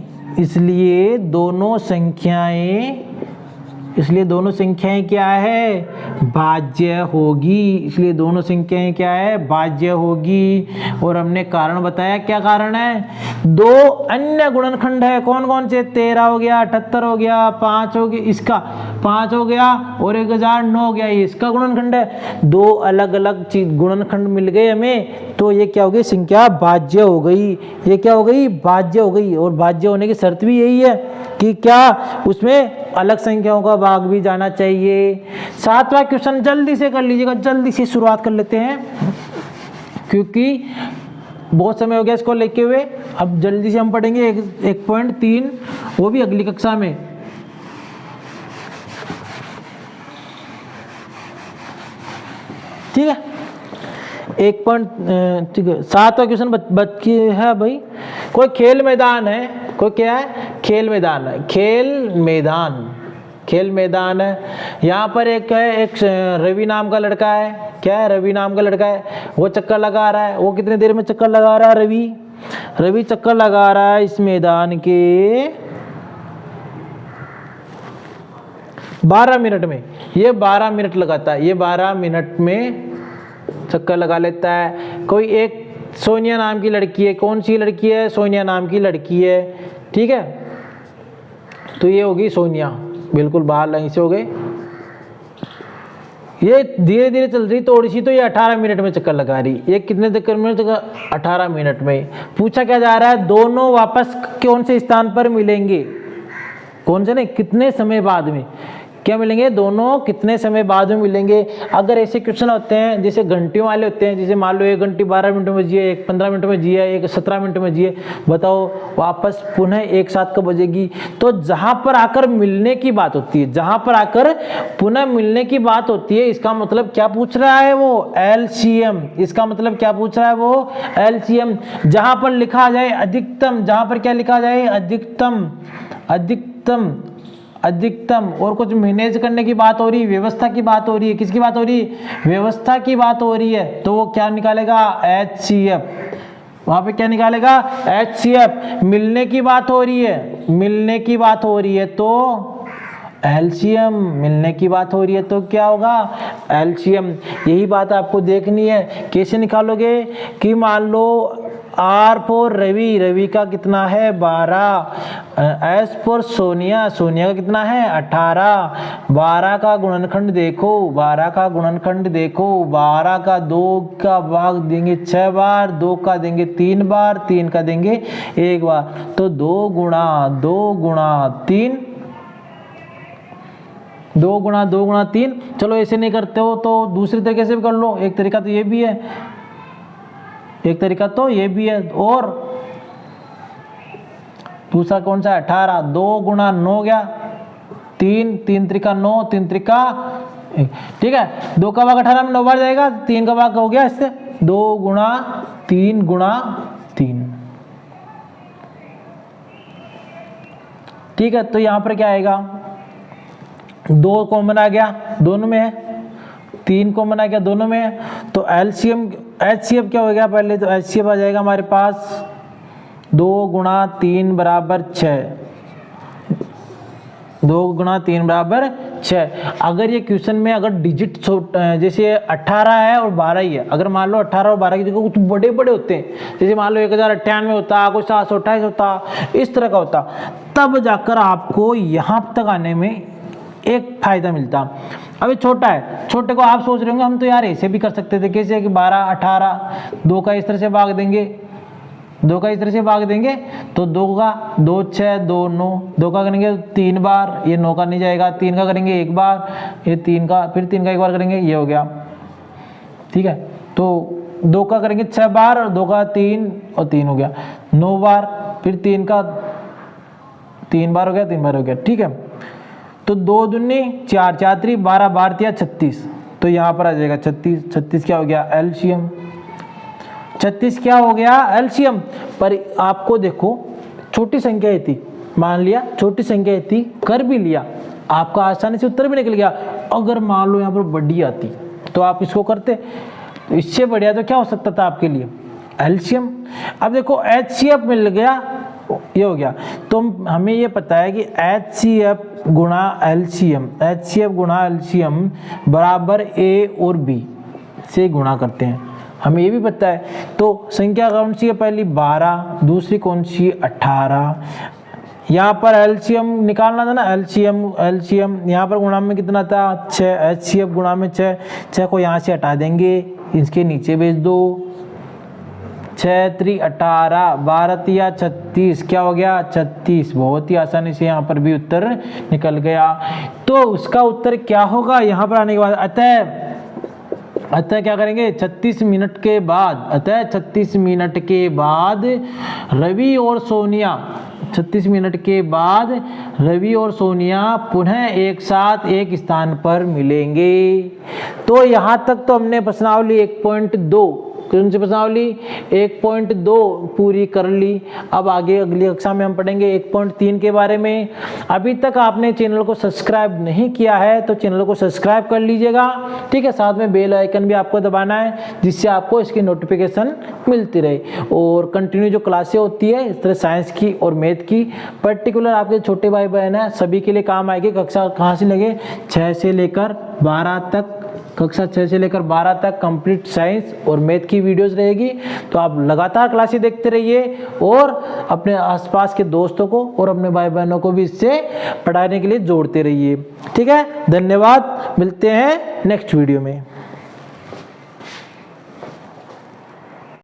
क्या है, भाज्य होगी, इसलिए दोनों संख्याएं क्या है, भाज्य होगी। और हमने कारण बताया, क्या कारण है, दो अन्य गुणनखंड है, कौन कौन से, 13 हो गया, 78 हो गया, 5 हो गया, इसका 5 हो गया और 1009 हो गया, ये इसका गुणनखंड है। दो अलग अलग चीज गुणनखंड मिल गए हमें, तो ये क्या हो गई, संख्या भाज्य हो गई, ये क्या हो गई, भाज्य हो गई। और भाज्य होने की शर्त भी यही है कि क्या, उसमें अलग संख्याओं का भाग भी जाना चाहिए। 7वां क्वेश्चन जल्दी से कर लीजिएगा, जल्दी से शुरुआत कर लेते हैं क्योंकि बहुत समय हो गया इसको लेके हुए। अब जल्दी से हम पढ़ेंगे 1.3, वो भी अगली कक्षा में। ठीक है, 7वां क्वेश्चन बच्चे है भाई, कोई खेल मैदान है, कोई क्या है, खेल मैदान है, खेल मैदान है। यहाँ पर एक रवि नाम का लड़का है, क्या है, रवि नाम का लड़का है, वो चक्कर लगा रहा है। वो कितने देर में चक्कर लगा रहा है, रवि चक्कर लगा रहा है इस मैदान के 12 मिनट में। ये 12 मिनट लगाता है, ये 12 मिनट में चक्कर लगा लेता है। कोई एक सोनिया नाम की लड़की है, कौन सी लड़की है, सोनिया नाम की लड़की है, ठीक है, तो ये होगी सोनिया, बिल्कुल बाहर लाइन से हो गए। ये धीरे धीरे चल रही थोड़ी सी, तो ये 18 मिनट में चक्कर लगा रही। ये कितने चक्कर में, 18 मिनट में। पूछा क्या जा रहा है, दोनों वापस कौन से स्थान पर मिलेंगे, कौन से नहीं, कितने समय बाद में क्या मिलेंगे, दोनों कितने समय बाद में मिलेंगे। अगर ऐसे क्वेश्चन होते हैं जैसे घंटियों वाले होते हैं, जैसे मान लो 1 घंटी 12 मिनट में जिए, एक 15 मिनट में जिए, एक 17 मिनट में जिए, बताओ वापस पुनः एक साथ कब बजेगी। तो जहां पर आकर मिलने की बात होती है, जहां पर आकर पुनः मिलने की बात होती है, इसका मतलब क्या पूछ रहा है वो, LCM। इसका मतलब क्या पूछ रहा है वो, LCM। जहां पर लिखा जाए अधिकतम, जहां पर क्या लिखा जाए, अधिकतम और कुछ मैनेज करने की बात हो रही है, व्यवस्था की बात हो रही है, किसकी बात हो रही है, व्यवस्था की बात हो रही है, तो वो क्या निकालेगा, HCF। वहां पे क्या निकालेगा, HCF। मिलने की बात हो रही है, तो LCM। मिलने की बात हो रही है तो क्या होगा, LCM। यही बात आपको देखनी है। कैसे निकालोगे कि मान लो R फॉर रवि का कितना है 12, S फॉर सोनिया का कितना है 18, 12 का गुणनखंड देखो, 12 का 2 का भाग देंगे 6 बार, 2 का देंगे 3 बार, 3 का देंगे 1 बार, तो 2 गुणा 3। चलो ऐसे नहीं करते हो तो दूसरे तरीके से भी कर लो, एक तरीका तो ये भी है, और दूसरा कौन सा है 18, 2 गुणा 9 गया 3 त्रिका 9, 3 त्रिका 1, ठीक है। 2 का भाग 18 में 9 बार जाएगा, 3 का भाग हो गया इससे 2 गुणा 3, ठीक है। तो यहां पर क्या आएगा, 2 कॉमन आ गया, दोनों में है, 3 कॉमन आ गया, दोनों में है, तो HCF क्या हो गया, पहले तो HCF आ जाएगा हमारे पास 2 गुणा 3 बराबर 6, 2 गुणा 3 बराबर 6। अगर ये क्वेश्चन में अगर डिजिट जैसे 18 है और 12 ही है, अगर मान लो 18 और 12 की जगह कुछ बड़े बड़े होते हैं, जैसे मान लो 1098 होता, कुछ 728 होता, इस तरह का होता, तब जाकर आपको यहाँ तक आने में एक फायदा मिलता। अब ये छोटा है, छोटे को आप सोच रहे होंगे हम तो यार ऐसे भी कर सकते थे, कैसे कि 12 18 2 का इस तरह से भाग देंगे, 2 का इस तरह से भाग देंगे तो 2 का 2 6 2 9, 2 का करेंगे 3 बार, ये 9 का नहीं जाएगा, 3 का करेंगे 1 बार, ये 3 का, फिर 3 का 1 बार करेंगे, ये हो गया, ठीक है। तो 2 का करेंगे 6 बार, और 2 का 3 और 3 हो गया 9 बार, फिर 3 का 3 बार हो गया, 3 बार हो गया, ठीक है। तो 2 दूनी 4, 4 3 12 12 3 36, तो यहाँ पर आ जाएगा 36। 36 क्या हो गया एलसीएम, 36 क्या हो गया एलसीएम। पर आपको देखो छोटी संख्या ही थी, मान लिया छोटी संख्या ही थी, कर भी लिया, आपका आसानी से उत्तर भी निकल गया। अगर मान लो यहाँ पर बड़ी आती तो आप इसको करते, तो इससे बढ़िया तो क्या हो सकता था आपके लिए एलसीएम। अब देखो एचसीएफ मिल गया, ये हो गया। तो हमें ये पता है कि एचसीएफ गुणा एलसीएम, एचसीएफ गुणा एलसीएम बराबर ए और बी से गुणा करते हैं, हमें ये भी पता है। तो संख्या कौन सी है, पहली 12, दूसरी कौन सी 18। यहाँ पर एलसीएम निकालना था ना, एलसीएम यहाँ पर गुणा में कितना था 6, एचसीएफ गुणा में 6, 6 को यहाँ से हटा देंगे, इसके नीचे भेज दो, 6 3 18 12 3 36, क्या हो गया 36। बहुत ही आसानी से यहाँ पर भी उत्तर निकल गया। तो उसका उत्तर क्या होगा यहाँ पर आने के बाद, अतः क्या करेंगे 36 मिनट के बाद, अतः 36 मिनट के बाद रवि और सोनिया, 36 मिनट के बाद रवि और सोनिया पुनः एक साथ एक स्थान पर मिलेंगे। तो यहाँ तक तो हमने प्रश्नावली 1.2, कौन सी प्रश्नावली 1.2 पूरी कर ली। अब आगे अगली कक्षा में हम पढ़ेंगे 1.3 के बारे में। अभी तक आपने चैनल को सब्सक्राइब नहीं किया है तो चैनल को सब्सक्राइब कर लीजिएगा, ठीक है। साथ में बेल आइकन भी आपको दबाना है जिससे आपको इसकी नोटिफिकेशन मिलती रहे। और कंटिन्यू जो क्लासें होती है इस तरह साइंस की और मैथ की, पर्टिकुलर आपके छोटे भाई बहन है सभी के लिए काम आएगी। कक्षा कहाँ से लगे 6 से लेकर 12 तक, कक्षा 6 से लेकर 12 तक कंप्लीट साइंस और मैथ की वीडियोस रहेगी। तो आप लगातार क्लासेस देखते रहिए और अपने आसपास के दोस्तों को और अपने भाई बहनों को भी इससे पढ़ाने के लिए जोड़ते रहिए, ठीक है। धन्यवाद, मिलते हैं नेक्स्ट वीडियो में।